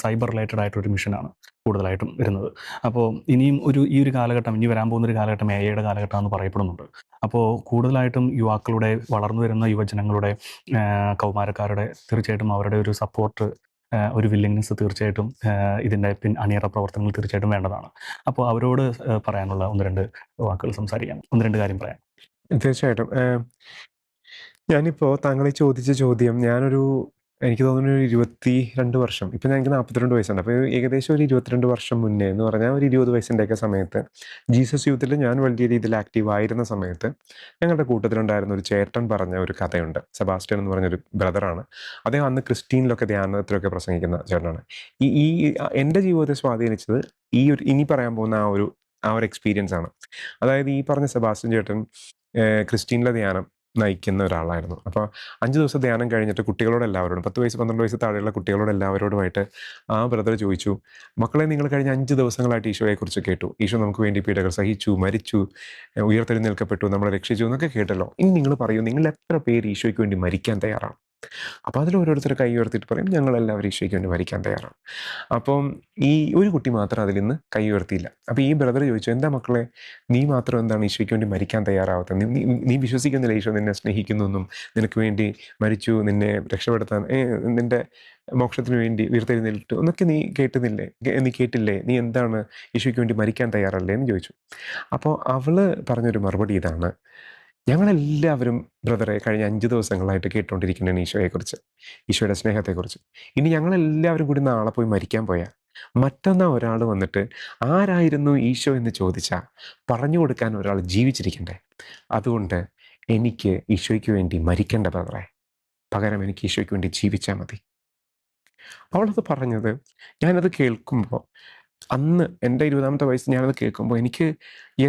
സൈബർ റിലേറ്റഡ് ആയിട്ടൊരു മിഷനാണ് കൂടുതലായിട്ടും വരുന്നത്. അപ്പോൾ ഇനിയും ഈ ഒരു കാലഘട്ടം, ഇനി വരാൻ പോകുന്നൊരു കാലഘട്ടം AI-യുടെ കാലഘട്ടമാണെന്ന് പറയപ്പെടുന്നുണ്ട്. അപ്പോൾ കൂടുതലായിട്ടും യുവാക്കളുടെ, വളർന്നു വരുന്ന യുവജനങ്ങളുടെ, കൗമാരക്കാരുടെ തീർച്ചയായിട്ടും അവരുടെ ഒരു സപ്പോർട്ട്, ഒരു വില്ലിങ്നെസ് തീർച്ചയായിട്ടും ഇതിൻ്റെ അണിയറ പ്രവർത്തനങ്ങൾ തീർച്ചയായിട്ടും വേണ്ടതാണ്. അപ്പോൾ അവരോട് പറയാനുള്ള 1-2 വാക്കുകൾ സംസാരിക്കാം, 1-2 കാര്യം പറയാം. തീർച്ചയായിട്ടും. ഞാനിപ്പോൾ താങ്കളെ ചോദിച്ച ചോദ്യം എനിക്ക് തോന്നുന്നു ഒരു 22 വർഷം, ഇപ്പം എനിക്ക് 42 വയസ്സുണ്ട്. അപ്പോൾ ഏകദേശം ഒരു 22 വർഷം മുന്നേ എന്ന് പറഞ്ഞാൽ ഒരു 20 വയസ്സിൻ്റെയൊക്കെ സമയത്ത് ജീസസ് യൂത്തിൽ ഞാൻ വലിയ രീതിയിൽ ആക്റ്റീവ് ആയിരുന്ന സമയത്ത് ഞങ്ങളുടെ കൂട്ടത്തിലുണ്ടായിരുന്ന ഒരു ചേട്ടൻ പറഞ്ഞ ഒരു കഥയുണ്ട്. സെബാസ്റ്റ്യൻ എന്ന് പറഞ്ഞൊരു ബ്രദറാണ്. അദ്ദേഹം അന്ന് ക്രിസ്റ്റീനിലൊക്കെ ധ്യാനത്തിലൊക്കെ പ്രസംഗിക്കുന്ന ചേട്ടനാണ്. ഈ എൻ്റെ ജീവിതത്തെ സ്വാധീനിച്ചത് ഇനി പറയാൻ പോകുന്ന ആ ഒരു എക്സ്പീരിയൻസ് ആണ്. അതായത് ഈ പറഞ്ഞ സെബാസ്റ്റ്യൻ ചേട്ടൻ ക്രിസ്റ്റീനിലെ ധ്യാനം നയിക്കുന്ന ഒരാളായിരുന്നു. അപ്പോൾ 5 ദിവസം ധ്യാനം കഴിഞ്ഞിട്ട് കുട്ടികളോടെല്ലാവരോടും 10 വയസ്സ് 12 വയസ്സ് താഴെയുള്ള കുട്ടികളോടെല്ലാവരോടുമായിട്ട് ആ ബ്രദർ ചോദിച്ചു, മക്കളെ, നിങ്ങൾ കഴിഞ്ഞ 5 ദിവസങ്ങളായിട്ട് ഈശോയെക്കുറിച്ച് കേട്ടു. ഈശോ നമുക്ക് വേണ്ടി പീഡകൾ സഹിച്ചു, മരിച്ചു, ഉയർത്തെഴുന്നേൽക്കപ്പെട്ടു, നമ്മളെ രക്ഷിച്ചു എന്നൊക്കെ കേട്ടല്ലോ. ഇനി നിങ്ങൾ പറയൂ, നിങ്ങൾ എത്ര പേര് ഈശോയ്ക്ക് വേണ്ടി മരിക്കാൻ തയ്യാറാണ്? അപ്പോൾ അതിൽ ഓരോരുത്തർ കൈ ഉയർത്തിയിട്ട് പറയും, ഞങ്ങളെല്ലാവരും ഈശോയ്ക്ക് വേണ്ടി മരിക്കാൻ തയ്യാറാണ്. അപ്പം ഈ ഒരു കുട്ടി മാത്രം അതിൽ നിന്ന് കൈ ഉയർത്തിയില്ല. അപ്പോൾ ഈ ബ്രദർ ചോദിച്ചു, എന്താ മക്കളെ, നീ മാത്രം എന്താണ് ഈശോയ്ക്ക് വേണ്ടി മരിക്കാൻ തയ്യാറാവാത്തത്? നീ വിശ്വസിക്കുന്നില്ല ഈശോ നിന്നെ സ്നേഹിക്കുന്നെന്നും നിനക്ക് വേണ്ടി മരിച്ചു, നിന്നെ രക്ഷപ്പെടുത്താൻ, നിന്റെ മോക്ഷത്തിന് വേണ്ടി ഉയർത്തെഴുന്നേൽപ്പിട്ടു എന്നൊക്കെ നീ കേട്ടില്ലേ? നീ എന്താണ് ഈശോയ്ക്ക് വേണ്ടി മരിക്കാൻ തയ്യാറല്ലേ എന്ന് ചോദിച്ചു. അപ്പോൾ അവള് പറഞ്ഞൊരു മറുപടി ഇതാണ്, ഞങ്ങളെല്ലാവരും ബ്രദറെ കഴിഞ്ഞ 5 ദിവസങ്ങളായിട്ട് കേട്ടുകൊണ്ടിരിക്കുന്നതാണ് ഈശോയെക്കുറിച്ച്, ഈശോയുടെ സ്നേഹത്തെക്കുറിച്ച്. ഇനി ഞങ്ങളെല്ലാവരും കൂടി നാളെ പോയി മരിക്കാൻ പോയാൽ മറ്റന്നാൾ ഒരാൾ വന്നിട്ട് ആരായിരുന്നു ഈശോ എന്ന് ചോദിച്ചാൽ പറഞ്ഞു കൊടുക്കാൻ ഒരാൾ ജീവിച്ചിരിക്കണ്ടേ? അതുകൊണ്ട് എനിക്ക് ഈശോയ്ക്ക് വേണ്ടി മരിക്കേണ്ട ബ്രദറെ, പകരം എനിക്ക് ഈശോയ്ക്ക് വേണ്ടി ജീവിച്ചാൽ മതി. അവളത് പറഞ്ഞത് ഞാനത് കേൾക്കുമ്പോൾ, അന്ന് എൻ്റെ 20ാമത്തെ വയസ്സ് ഞാനത് കേൾക്കുമ്പോൾ എനിക്ക്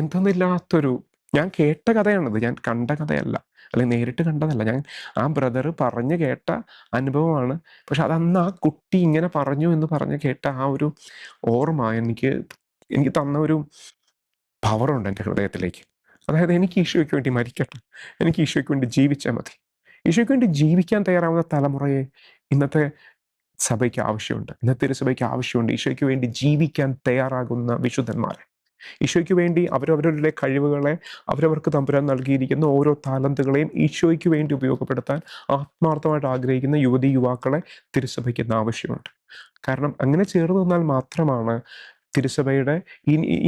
എന്തെന്നില്ലാത്തൊരു, ഞാൻ കേട്ട കഥയാണത്, ഞാൻ കണ്ട കഥയല്ല, അല്ലെങ്കിൽ നേരിട്ട് കണ്ടതല്ല. ഞാൻ ആ ബ്രദർ പറഞ്ഞു കേട്ട അനുഭവമാണ്. പക്ഷെ അതന്ന് ആ കുട്ടി ഇങ്ങനെ പറഞ്ഞു എന്ന് പറഞ്ഞ് കേട്ട ആ ഒരു ഓർമ്മ എനിക്ക് തന്ന ഒരു പവറുണ്ട് എൻ്റെ ഹൃദയത്തിലേക്ക്. അതായത് എനിക്ക് ഈശോയ്ക്ക് വേണ്ടി മരിക്കട്ടെ, എനിക്ക് ഈശോയ്ക്ക് വേണ്ടി ജീവിച്ചാൽ മതി. ഈശോയ്ക്ക് വേണ്ടി ജീവിക്കാൻ തയ്യാറാവുന്ന തലമുറയെ ഇന്നത്തെ സഭയ്ക്ക് ആവശ്യമുണ്ട്, ഇന്നത്തെ തിരുസഭയ്ക്ക് ആവശ്യമുണ്ട്. ഈശോയ്ക്ക് വേണ്ടി ജീവിക്കാൻ തയ്യാറാകുന്ന വിശുദ്ധന്മാരെ. ഈശോയ്ക്ക് വേണ്ടി അവരവരുടെ കഴിവുകളെ, അവരവർക്ക് തമ്പുരാൻ നൽകിയിരിക്കുന്ന ഓരോ താലന്തുകളെയും ഈശോയ്ക്ക് വേണ്ടി ഉപയോഗപ്പെടുത്താൻ ആത്മാർത്ഥമായിട്ട് ആഗ്രഹിക്കുന്ന യുവതി യുവാക്കളെ തിരുസഭയ്ക്ക് ഇന്ന് ആവശ്യമുണ്ട്. കാരണം അങ്ങനെ ചേർന്ന് നിന്നാൽ മാത്രമാണ് തിരുസഭയുടെ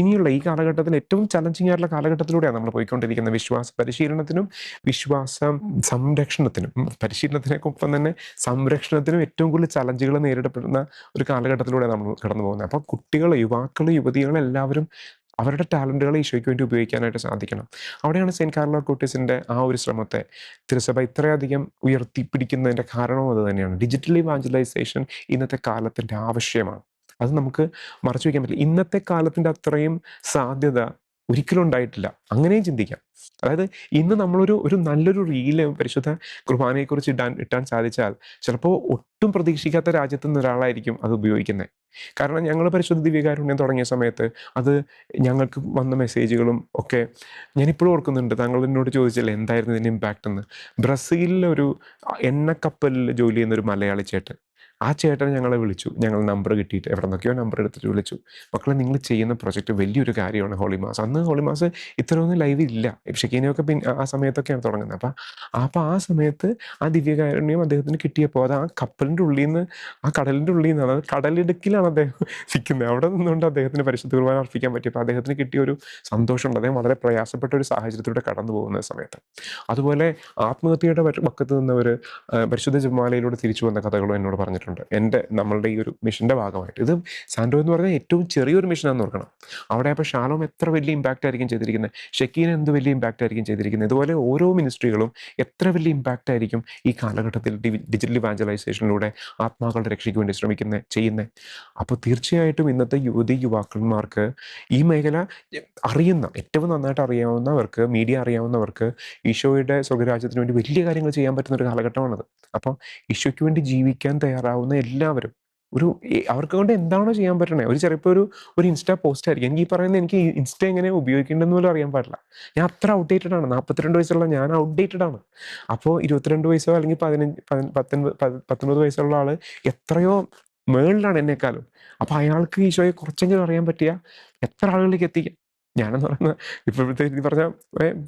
ഇനിയുള്ള ഈ കാലഘട്ടത്തിൽ ഏറ്റവും ചലഞ്ചിങ് ആയിട്ടുള്ള കാലഘട്ടത്തിലൂടെയാണ് നമ്മൾ പോയിക്കൊണ്ടിരിക്കുന്നത്. വിശ്വാസ പരിശീലനത്തിനും വിശ്വാസ സംരക്ഷണത്തിനും, പരിശീലനത്തിനൊപ്പം തന്നെ സംരക്ഷണത്തിനും ഏറ്റവും കൂടുതൽ ചലഞ്ചുകൾ നേരിടപ്പെടുന്ന ഒരു കാലഘട്ടത്തിലൂടെ നമ്മൾ കടന്നു പോകുന്നത്. അപ്പോൾ കുട്ടികൾ, യുവാക്കൾ, യുവതികൾ എല്ലാവരും അവരുടെ ടാലന്റുകൾ ഈശോയ്ക്ക് വേണ്ടി ഉപയോഗിക്കാനായിട്ട് സാധിക്കണം. അവിടെയാണ് സെയിൻറ്റ് കാർലോ അക്യൂട്ടീസിന്റെ ആ ഒരു ശ്രമത്തെ തിരുസഭ ഇത്രയധികം ഉയർത്തിപ്പിടിക്കുന്നതിന്റെ കാരണവും അത് തന്നെയാണ്. ഡിജിറ്റൽ ഇവാഞ്ചലൈസേഷൻ ഇന്നത്തെ കാലത്തിന്റെ ആവശ്യമാണ്. അത് നമുക്ക് മറച്ചു വയ്ക്കാൻ പറ്റില്ല. ഇന്നത്തെ കാലത്തിന്റെ അത്രയും സാധ്യത ഒരിക്കലും ഉണ്ടായിട്ടില്ല. അങ്ങനെയും ചിന്തിക്കാം. അതായത് ഇന്ന് നമ്മളൊരു നല്ലൊരു റീല് പരിശുദ്ധ കുർബാനയെക്കുറിച്ച് ഇട്ടാൻ സാധിച്ചാൽ ചിലപ്പോൾ ഒട്ടും പ്രതീക്ഷിക്കാത്ത രാജ്യത്തു നിന്ന് ഒരാളായിരിക്കും അത് ഉപയോഗിക്കുന്നത്. കാരണം ഞങ്ങൾ പരിശുദ്ധ ദിവ്യകാരുണ്യം തുടങ്ങിയ സമയത്ത് അത് ഞങ്ങൾക്ക് വന്ന മെസ്സേജുകളും ഒക്കെ ഞാനിപ്പോഴും ഓർക്കുന്നുണ്ട്. താങ്കൾ എന്നോട് ചോദിച്ചില്ലേ എന്തായിരുന്നു ഇതിൻ്റെ ഇമ്പാക്റ്റ് എന്ന്. ബ്രസീലിലെ ഒരു എണ്ണക്കപ്പലിൽ ജോലി ചെയ്യുന്ന ഒരു മലയാളി ചേട്ടൻ, ആ ചേട്ടൻ ഞങ്ങളെ വിളിച്ചു. ഞങ്ങൾ നമ്പർ കിട്ടിയിട്ട് എവിടെ നിന്നൊക്കെയോ നമ്പർ എടുത്തിട്ട് വിളിച്ചു. മക്കളെ, നിങ്ങൾ ചെയ്യുന്ന പ്രൊജക്റ്റ് വലിയൊരു കാര്യമാണ് ഹോളി മാസ്. അന്ന് ഹോളി മാസ് ഇത്രയൊന്നും ലൈവ് ഇല്ല. ഷെക്കീനയൊക്കെ ആ സമയത്തൊക്കെയാണ് തുടങ്ങുന്നത്. അപ്പോൾ ആ സമയത്ത് ആ ദിവ്യകാരുണ്യം അദ്ദേഹത്തിന് കിട്ടിയപ്പോൾ അത് ആ കപ്പലിൻ്റെ ഉള്ളിൽ നിന്ന്, ആ കടലിൻ്റെ ഉള്ളിൽ നിന്നാണ്, അത് കടലിടുക്കിലാണ് അദ്ദേഹം നിൽക്കുന്നത്. അവിടെ നിന്നുകൊണ്ട് അദ്ദേഹത്തിന് പരിശുദ്ധ കുർബാന അർപ്പിക്കാൻ പറ്റിയപ്പോൾ അദ്ദേഹത്തിന് കിട്ടിയ ഒരു സന്തോഷമുണ്ട്. അദ്ദേഹം വളരെ പ്രയാസപ്പെട്ട ഒരു സാഹചര്യത്തിലൂടെ കടന്നു പോകുന്ന സമയത്ത്. അതുപോലെ ആത്മഹത്യയുടെ പക്കത്ത് നിന്നവർ പരിശുദ്ധ ജപമാലയിലൂടെ തിരിച്ചു വന്ന കഥകളും എന്നോട് പറഞ്ഞിട്ടുണ്ട്. നമ്മളുടെ ഈ ഒരു മിഷന്റെ ഭാഗമായിട്ട്. ഇത് സാൻഡോ എന്ന് പറഞ്ഞാൽ ഏറ്റവും ചെറിയൊരു മിഷനാണെന്ന് ഓർക്കണം. അവിടെ അപ്പോൾ ഷാലോം എത്ര വലിയ ഇമ്പാക്റ്റ് ആയിരിക്കും ചെയ്തിരിക്കുന്നത്, ഷെക്കീന എന്ത് വലിയ ഇമ്പാക്റ്റ് ആയിരിക്കും ചെയ്തിരിക്കുന്നത്. ഇതുപോലെ ഓരോ മിനിസ്ട്രികളും എത്ര വലിയ ഇമ്പാക്റ്റ് ആയിരിക്കും ഈ കാലഘട്ടത്തിൽ ഡിജിറ്റൽ ഇവാഞ്ചലൈസേഷനിലൂടെ ആത്മാക്കളുടെ രക്ഷയ്ക്ക് വേണ്ടി ചെയ്യുന്നത്. അപ്പോൾ തീർച്ചയായിട്ടും ഇന്നത്തെ യുവാക്കന്മാർക്ക് ഈ മേഖല ഏറ്റവും നന്നായിട്ട് അറിയാവുന്നവർക്ക്, മീഡിയ അറിയാവുന്നവർക്ക് ഈശോയുടെ സ്വർഗരാജ്യത്തിന് വേണ്ടി വലിയ കാര്യങ്ങൾ ചെയ്യാൻ പറ്റുന്ന ഒരു കാലഘട്ടമാണത്. അപ്പോൾ ഈശോയ്ക്ക് വേണ്ടി ജീവിക്കാൻ തയ്യാറാവുന്ന എല്ലാവരും അവർക്ക് കൊണ്ട് എന്താണോ ചെയ്യാൻ പറ്റണേ, ചിലപ്പോൾ ഒരു ഇൻസ്റ്റാ പോസ്റ്റ് ആയിരിക്കും. എനിക്ക് ഈ പറയുന്നത്, എനിക്ക് ഇൻസ്റ്റ എങ്ങനെ ഉപയോഗിക്കേണ്ടെന്ന് പോലും അറിയാൻ പാടില്ല. ഞാൻ അത്ര ഔട്ട്ഡേറ്റഡ് ആണ്. 42 വയസ്സുള്ള ഞാൻ ഔട്ട്ഡേറ്റഡ് ആണ്. അപ്പോൾ 22 വയസ്സോ അല്ലെങ്കിൽ 19 വയസ്സുള്ള ആള് എത്രയോ മേളിലാണ് എന്നെക്കാളും. അപ്പോൾ അയാൾക്ക് ഈശോയെ കുറച്ചെങ്കിലും അറിയാൻ പറ്റിയ എത്ര ആളുകളിലേക്ക് എത്തിക്കാം. ഞാനെന്ന് പറയുന്നത് ഇപ്പോഴത്തെ രീതി പറഞ്ഞാൽ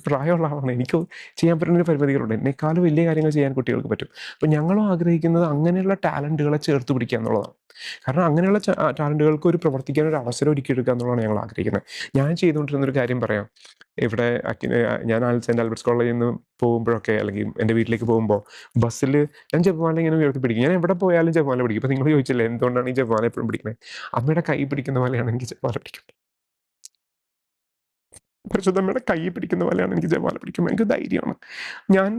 പ്രായമുള്ള ആളാണ്. എനിക്ക് ചെയ്യാൻ പറ്റുന്ന പരിമിതികളുണ്ട്. എന്നെക്കാളും വലിയ കാര്യങ്ങൾ ചെയ്യാൻ കുട്ടികൾക്ക് പറ്റും. അപ്പോൾ ഞങ്ങളും ആഗ്രഹിക്കുന്നത് അങ്ങനെയുള്ള ടാലന്റുകളെ ചേർത്ത് പിടിക്കുക എന്നുള്ളതാണ്. കാരണം അങ്ങനെയുള്ള ടാലന്റുകൾക്ക് ഒരു പ്രവർത്തിക്കാൻ ഒരു അവസരം ഒരുക്കിയെടുക്കുക എന്നുള്ളതാണ് ഞങ്ങൾ ആഗ്രഹിക്കുന്നത്. ഞാൻ ചെയ്തുകൊണ്ടിരുന്നൊരു കാര്യം പറയാം. ഇവിടെ ഞാൻ സെൻറ്റ് ആൽബർട്ട്സ് കോളേജിൽ നിന്ന് പോകുമ്പോഴൊക്കെ, അല്ലെങ്കിൽ എൻ്റെ വീട്ടിലേക്ക് പോകുമ്പോൾ ബസ്സിൽ ഞാൻ ജപമാല ഇങ്ങനെ ഉയർത്തി പിടിക്കും. ഞാൻ എവിടെ പോയാലും ജപമാല പിടിക്കും. ഇപ്പോൾ നിങ്ങൾ ചോദിച്ചില്ലേ എന്തുകൊണ്ടാണ് ഈ ജപമാല എപ്പോഴും പിടിക്കുന്നത്. അമ്മയുടെ കൈ പിടിക്കുന്ന പോലെയാണ് എനിക്ക് ജപമാല പിടിക്കുന്നത്. പരിശുദ്ധമ്മയുടെ കൈ പിടിക്കുന്ന പോലെയാണ് എനിക്ക് ജപമാല പിടിക്കുമ്പോൾ എനിക്ക് ധൈര്യമാണ്. ഞാൻ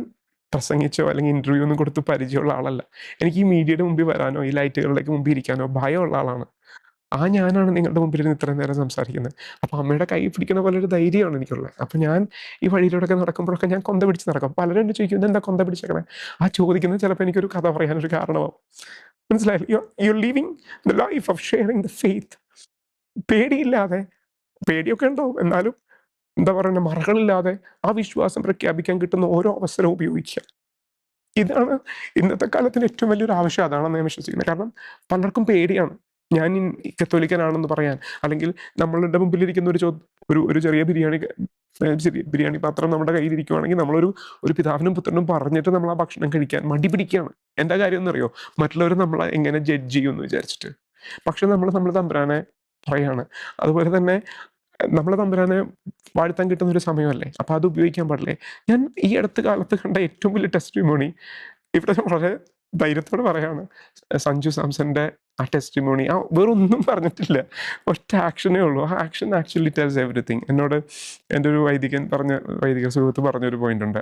പ്രസംഗിച്ചോ അല്ലെങ്കിൽ ഇൻ്റർവ്യൂ ഒന്നും കൊടുത്ത് പരിചയമുള്ള ആളല്ല. എനിക്ക് ഈ മീഡിയയുടെ മുമ്പിൽ വരാനോ ഈ ലൈറ്റുകളിലേക്ക് മുമ്പിൽ ഇരിക്കാനോ ഭയമുള്ള ആളാണ്. ഞാനാണ് നിങ്ങളുടെ മുമ്പിൽ ഇരുന്ന് ഇത്രയും നേരം സംസാരിക്കുന്നത്. അപ്പോൾ അമ്മയുടെ കൈ പിടിക്കുന്ന പോലെ ഒരു ധൈര്യമാണ് എനിക്കുള്ളത്. അപ്പോൾ ഞാൻ ഈ വഴിയിലൂടെയൊക്കെ നടക്കുമ്പോഴൊക്കെ ഞാൻ കൊന്ത പിടിച്ച് നടക്കും. പലരും എന്നെ ചോദിക്കും എന്താ കൊന്ത പിടിച്ചേക്കണേ. ആ ചോദിക്കുന്നത് ചിലപ്പോൾ എനിക്കൊരു കഥ പറയാനൊരു കാരണമാവും. മനസ്സിലായില്ലേ? You living the life of sharing the faith. പേടിയില്ലാതെ, പേടിയൊക്കെ ഉണ്ടാവും, എന്നാലും എന്താ പറയുക, മറകളില്ലാതെ ആ വിശ്വാസം പ്രഖ്യാപിക്കാൻ കിട്ടുന്ന ഓരോ അവസരവും ഉപയോഗിക്കുക. ഇതാണ് ഇന്നത്തെ കാലത്തിന് ഏറ്റവും വലിയൊരു ആവശ്യം. അതാണെന്ന് ഞാൻ വിശ്വസിക്കുന്നത്. കാരണം പലർക്കും പേടിയാണ് ഞാൻ കത്തോലിക്കനാണെന്ന് പറയാൻ, അല്ലെങ്കിൽ നമ്മളുടെ മുമ്പിലിരിക്കുന്ന ഒരു ചെറിയ ബിരിയാണി പാത്രം നമ്മുടെ കയ്യിലിരിക്കുവാണെങ്കിൽ ഒരു പിതാവിനും പുത്രനും പറഞ്ഞിട്ട് നമ്മൾ ആ ഭക്ഷണം കഴിക്കാൻ മടി പിടിക്കുകയാണ്. എന്താ കാര്യം എന്നറിയോ? മറ്റുള്ളവർ നമ്മളെ എങ്ങനെ ജഡ്ജ് ചെയ്യുമെന്ന് വിചാരിച്ചിട്ട്. പക്ഷെ നമ്മൾ തമ്പുരാനെ പറയാണ്. അതുപോലെ തന്നെ നമ്മളെ തമ്പുരാനെ വാഴ്ത്താൻ കിട്ടുന്ന ഒരു സമയമല്ലേ, അപ്പോൾ അത് ഉപയോഗിക്കാൻ പാടില്ലേ? ഞാൻ ഈ അടുത്ത കാലത്ത് കണ്ട ഏറ്റവും വലിയ ടെസ്റ്റിമോണി ഇവിടെ വളരെ ധൈര്യത്തോടെ പറയാണ്. സഞ്ജു സാംസന്റെ ആ ടെസ്റ്റിമോണി, വേറൊന്നും പറഞ്ഞിട്ടില്ല, ഒറ്റ ആക്ഷനേ ഉള്ളൂ. ആ ആക്ഷൻ ആക്ച്വലി ടെൽസ് എവറിത്തിങ്. എന്നോട് എൻ്റെ ഒരു വൈദിക സുഹൃത്ത് പറഞ്ഞൊരു പോയിന്റ് ഉണ്ട്.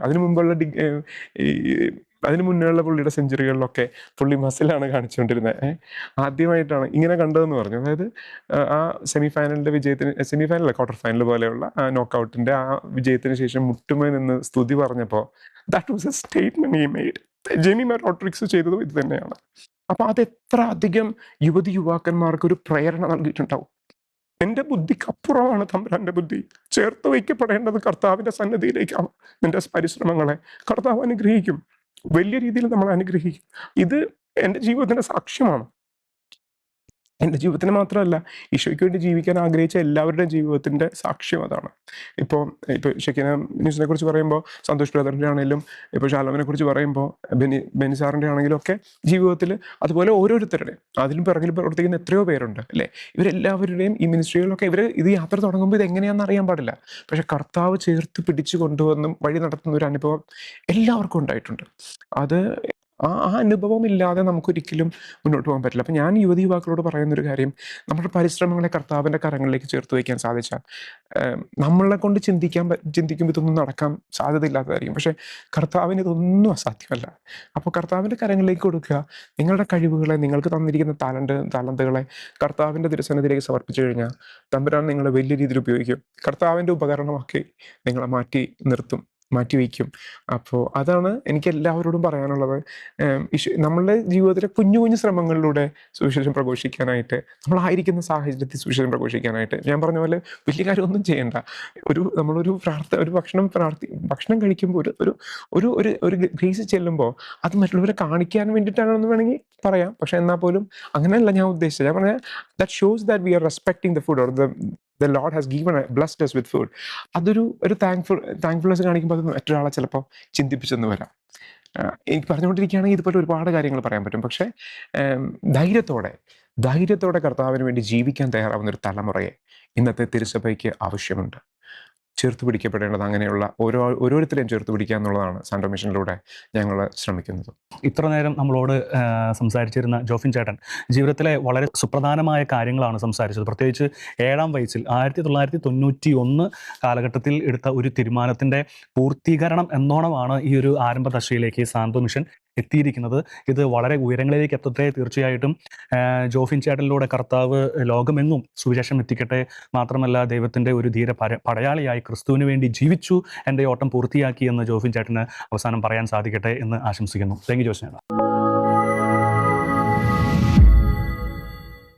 അതിന് മുന്നേയുള്ള പുള്ളിയുടെ സെഞ്ചുറികളിലൊക്കെ പുള്ളി മസിലാണ് കാണിച്ചുകൊണ്ടിരുന്നത്. ആദ്യമായിട്ടാണ് ഇങ്ങനെ കണ്ടതെന്ന് പറഞ്ഞു. അതായത് ആ ക്വാർട്ടർ ഫൈനൽ പോലെയുള്ള ആ നോക്കൗട്ടിന്റെ ആ വിജയത്തിന് ശേഷം മുട്ടുമേ നിന്ന് സ്തുതി പറഞ്ഞപ്പോൾ that was A statement he made. Jemima Rodrigues ചെയ്തതും ഇത് തന്നെയാണ്. അപ്പൊ അതെത്ര അധികം യുവാക്കന്മാർക്ക് ഒരു പ്രേരണ നൽകിയിട്ടുണ്ടാവും. എൻ്റെ ബുദ്ധിക്കപ്പുറമാണ് തമ്പുരാന്റെ ബുദ്ധി. ചേർത്ത് വയ്ക്കപ്പെടേണ്ടത് കർത്താവിന്റെ സന്നിധിയിലേക്കാണ്. നിന്റെ പരിശ്രമങ്ങളെ കർത്താവ് അനുഗ്രഹിക്കും, വലിയ രീതിയിൽ നമ്മൾ അനുഗ്രഹിക്കും. ഇത് എൻ്റെ ജീവിതത്തിന്റെ സാക്ഷ്യമാണ്. എൻ്റെ ജീവിതത്തിന് മാത്രമല്ല, ഈശോയ്ക്ക് വേണ്ടി ജീവിക്കാൻ ആഗ്രഹിച്ച എല്ലാവരുടെയും ജീവിതത്തിൻ്റെ സാക്ഷ്യം അതാണ്. ഇപ്പോൾ ഷെക്കീന ന്യൂസിനെ കുറിച്ച് പറയുമ്പോൾ, സന്തോഷ് ബ്രദറിൻ്റെ ആണെങ്കിലും, ഇപ്പോൾ ഷാലോമിനെ കുറിച്ച് പറയുമ്പോൾ, ബെനി സാറിൻ്റെ ആണെങ്കിലും ഒക്കെ ജീവിതത്തിൽ അതുപോലെ ഓരോരുത്തരുടെയും അതിലും പിറകിൽ പ്രവർത്തിക്കുന്ന എത്രയോ പേരുണ്ട് അല്ലേ. ഇവരെല്ലാവരുടെയും ഈ മിനിസ്ട്രികളിലൊക്കെ ഇത് യാത്ര തുടങ്ങുമ്പോൾ ഇത് എങ്ങനെയാണെന്ന് അറിയാൻ പാടില്ല. പക്ഷെ കർത്താവ് ചേർത്ത് പിടിച്ചു കൊണ്ടുവന്നും വഴി നടത്തുന്ന ഒരു അനുഭവം എല്ലാവർക്കും ഉണ്ടായിട്ടുണ്ട്. അത് ആ അനുഭവം ഇല്ലാതെ നമുക്കൊരിക്കലും മുന്നോട്ട് പോകാൻ പറ്റില്ല. അപ്പം ഞാൻ യുവതീ-യുവാക്കളോട് പറയുന്നൊരു കാര്യം, നമ്മുടെ പരിശ്രമങ്ങളെ കർത്താവിൻ്റെ കരങ്ങളിലേക്ക് ചേർത്ത് വയ്ക്കാൻ സാധിച്ചാൽ, നമ്മളെ കൊണ്ട് ചിന്തിക്കുമ്പോൾ ഇതൊന്നും നടക്കാൻ സാധ്യതയില്ലാത്തതായിരിക്കും. പക്ഷേ കർത്താവിന് ഇതൊന്നും അസാധ്യമല്ല. അപ്പോൾ കർത്താവിൻ്റെ കരങ്ങളിലേക്ക് കൊടുക്കുക. നിങ്ങളുടെ കഴിവുകളെ, നിങ്ങൾക്ക് തന്നിരിക്കുന്ന താലന്തുകളെ കർത്താവിൻ്റെ തിരുസന്നിധിയിലേക്ക് സമർപ്പിച്ചു കഴിഞ്ഞാൽ തമ്പുരാൻ നിങ്ങളെ വലിയ രീതിയിൽ ഉപയോഗിക്കും. കർത്താവിൻ്റെ ഉപകരണമാക്കി നിങ്ങളെ മാറ്റി വയ്ക്കും. അപ്പോൾ അതാണ് എനിക്ക് എല്ലാവരോടും പറയാനുള്ളത്. നമ്മളുടെ ജീവിതത്തിലെ കുഞ്ഞു കുഞ്ഞു ശ്രമങ്ങളിലൂടെ സുവിശേഷം പ്രഘോഷിക്കാനായിട്ട്, നമ്മളായിരിക്കുന്ന സാഹചര്യത്തിൽ സുവിശേഷം പ്രഘോഷിക്കാനായിട്ട്, ഞാൻ പറഞ്ഞ പോലെ വലിയ കാര്യമൊന്നും ചെയ്യേണ്ട. നമ്മളൊരു ഭക്ഷണം കഴിക്കുമ്പോൾ ഒരു ഗ്രേസ് ചെല്ലുമ്പോൾ അത് മറ്റുള്ളവരെ കാണിക്കാൻ വേണ്ടിയിട്ടാണെന്ന് വേണമെങ്കിൽ പറയാം. പക്ഷെ എന്നാൽ പോലും അങ്ങനെയല്ല ഞാൻ ഉദ്ദേശിച്ചത്. ഞാൻ പറഞ്ഞാൽ that shows that we are respecting the food, or the Lord has blessed us with food. അതൊരു താങ്ക്ഫുൾനെസ് കാണിക്കുമ്പോൾ അത് മറ്റൊരാളെ ചിലപ്പോൾ ചിന്തിപ്പിച്ചെന്ന് വരാം. എനിക്ക് പറഞ്ഞുകൊണ്ടിരിക്കുകയാണെങ്കിൽ ഇതുപോലെ ഒരുപാട് കാര്യങ്ങൾ പറയാൻ പറ്റും. പക്ഷേ ധൈര്യത്തോടെ കർത്താവിന് വേണ്ടി ജീവിക്കാൻ തയ്യാറാവുന്ന ഒരു തലമുറയെ ഇന്നത്തെ തിരുസഭയ്ക്ക് ആവശ്യമുണ്ട്. ചേർത്ത് പിടിക്കപ്പെടേണ്ടത് അങ്ങനെയുള്ള ഓരോരുത്തരെയും ചേർത്ത് പിടിക്കുക എന്നുള്ളതാണ് സാന്റോ മിഷനിലൂടെ ഞങ്ങൾ ശ്രമിക്കുന്നത്. ഇത്ര നേരം നമ്മളോട് സംസാരിച്ചിരുന്ന ജോഫിൻ ചേട്ടൻ ജീവിതത്തിലെ വളരെ സുപ്രധാനമായ കാര്യങ്ങളാണ് സംസാരിച്ചത്. പ്രത്യേകിച്ച് 7-ാം വയസ്സിൽ 1991 കാലഘട്ടത്തിൽ എടുത്ത ഒരു തീരുമാനത്തിൻ്റെ പൂർത്തീകരണം എന്നോണമാണ് ഈ ഒരു ആരംഭദശയിലേക്ക് സാന്റോ മിഷൻ എത്തിയിരിക്കുന്നത്. ഇത് വളരെ ഉയരങ്ങളിലേക്ക് എത്തട്ടെ. തീർച്ചയായിട്ടും ജോഫിൻ ചേട്ടനിലൂടെ കർത്താവ് ലോകമെങ്ങും സുവിശേഷം എത്തിക്കട്ടെ. മാത്രമല്ല ദൈവത്തിൻ്റെ ഒരു ധീര പടയാളിയായി ക്രിസ്തുവിന് വേണ്ടി ജീവിച്ചു, എൻ്റെ ഓട്ടം പൂർത്തിയാക്കി എന്ന് ജോഫിൻ ചേട്ടന് അവസാനം പറയാൻ സാധിക്കട്ടെ എന്ന് ആശംസിക്കുന്നു. താങ്ക് യു ജോഫിൻ ചേട്ടാ.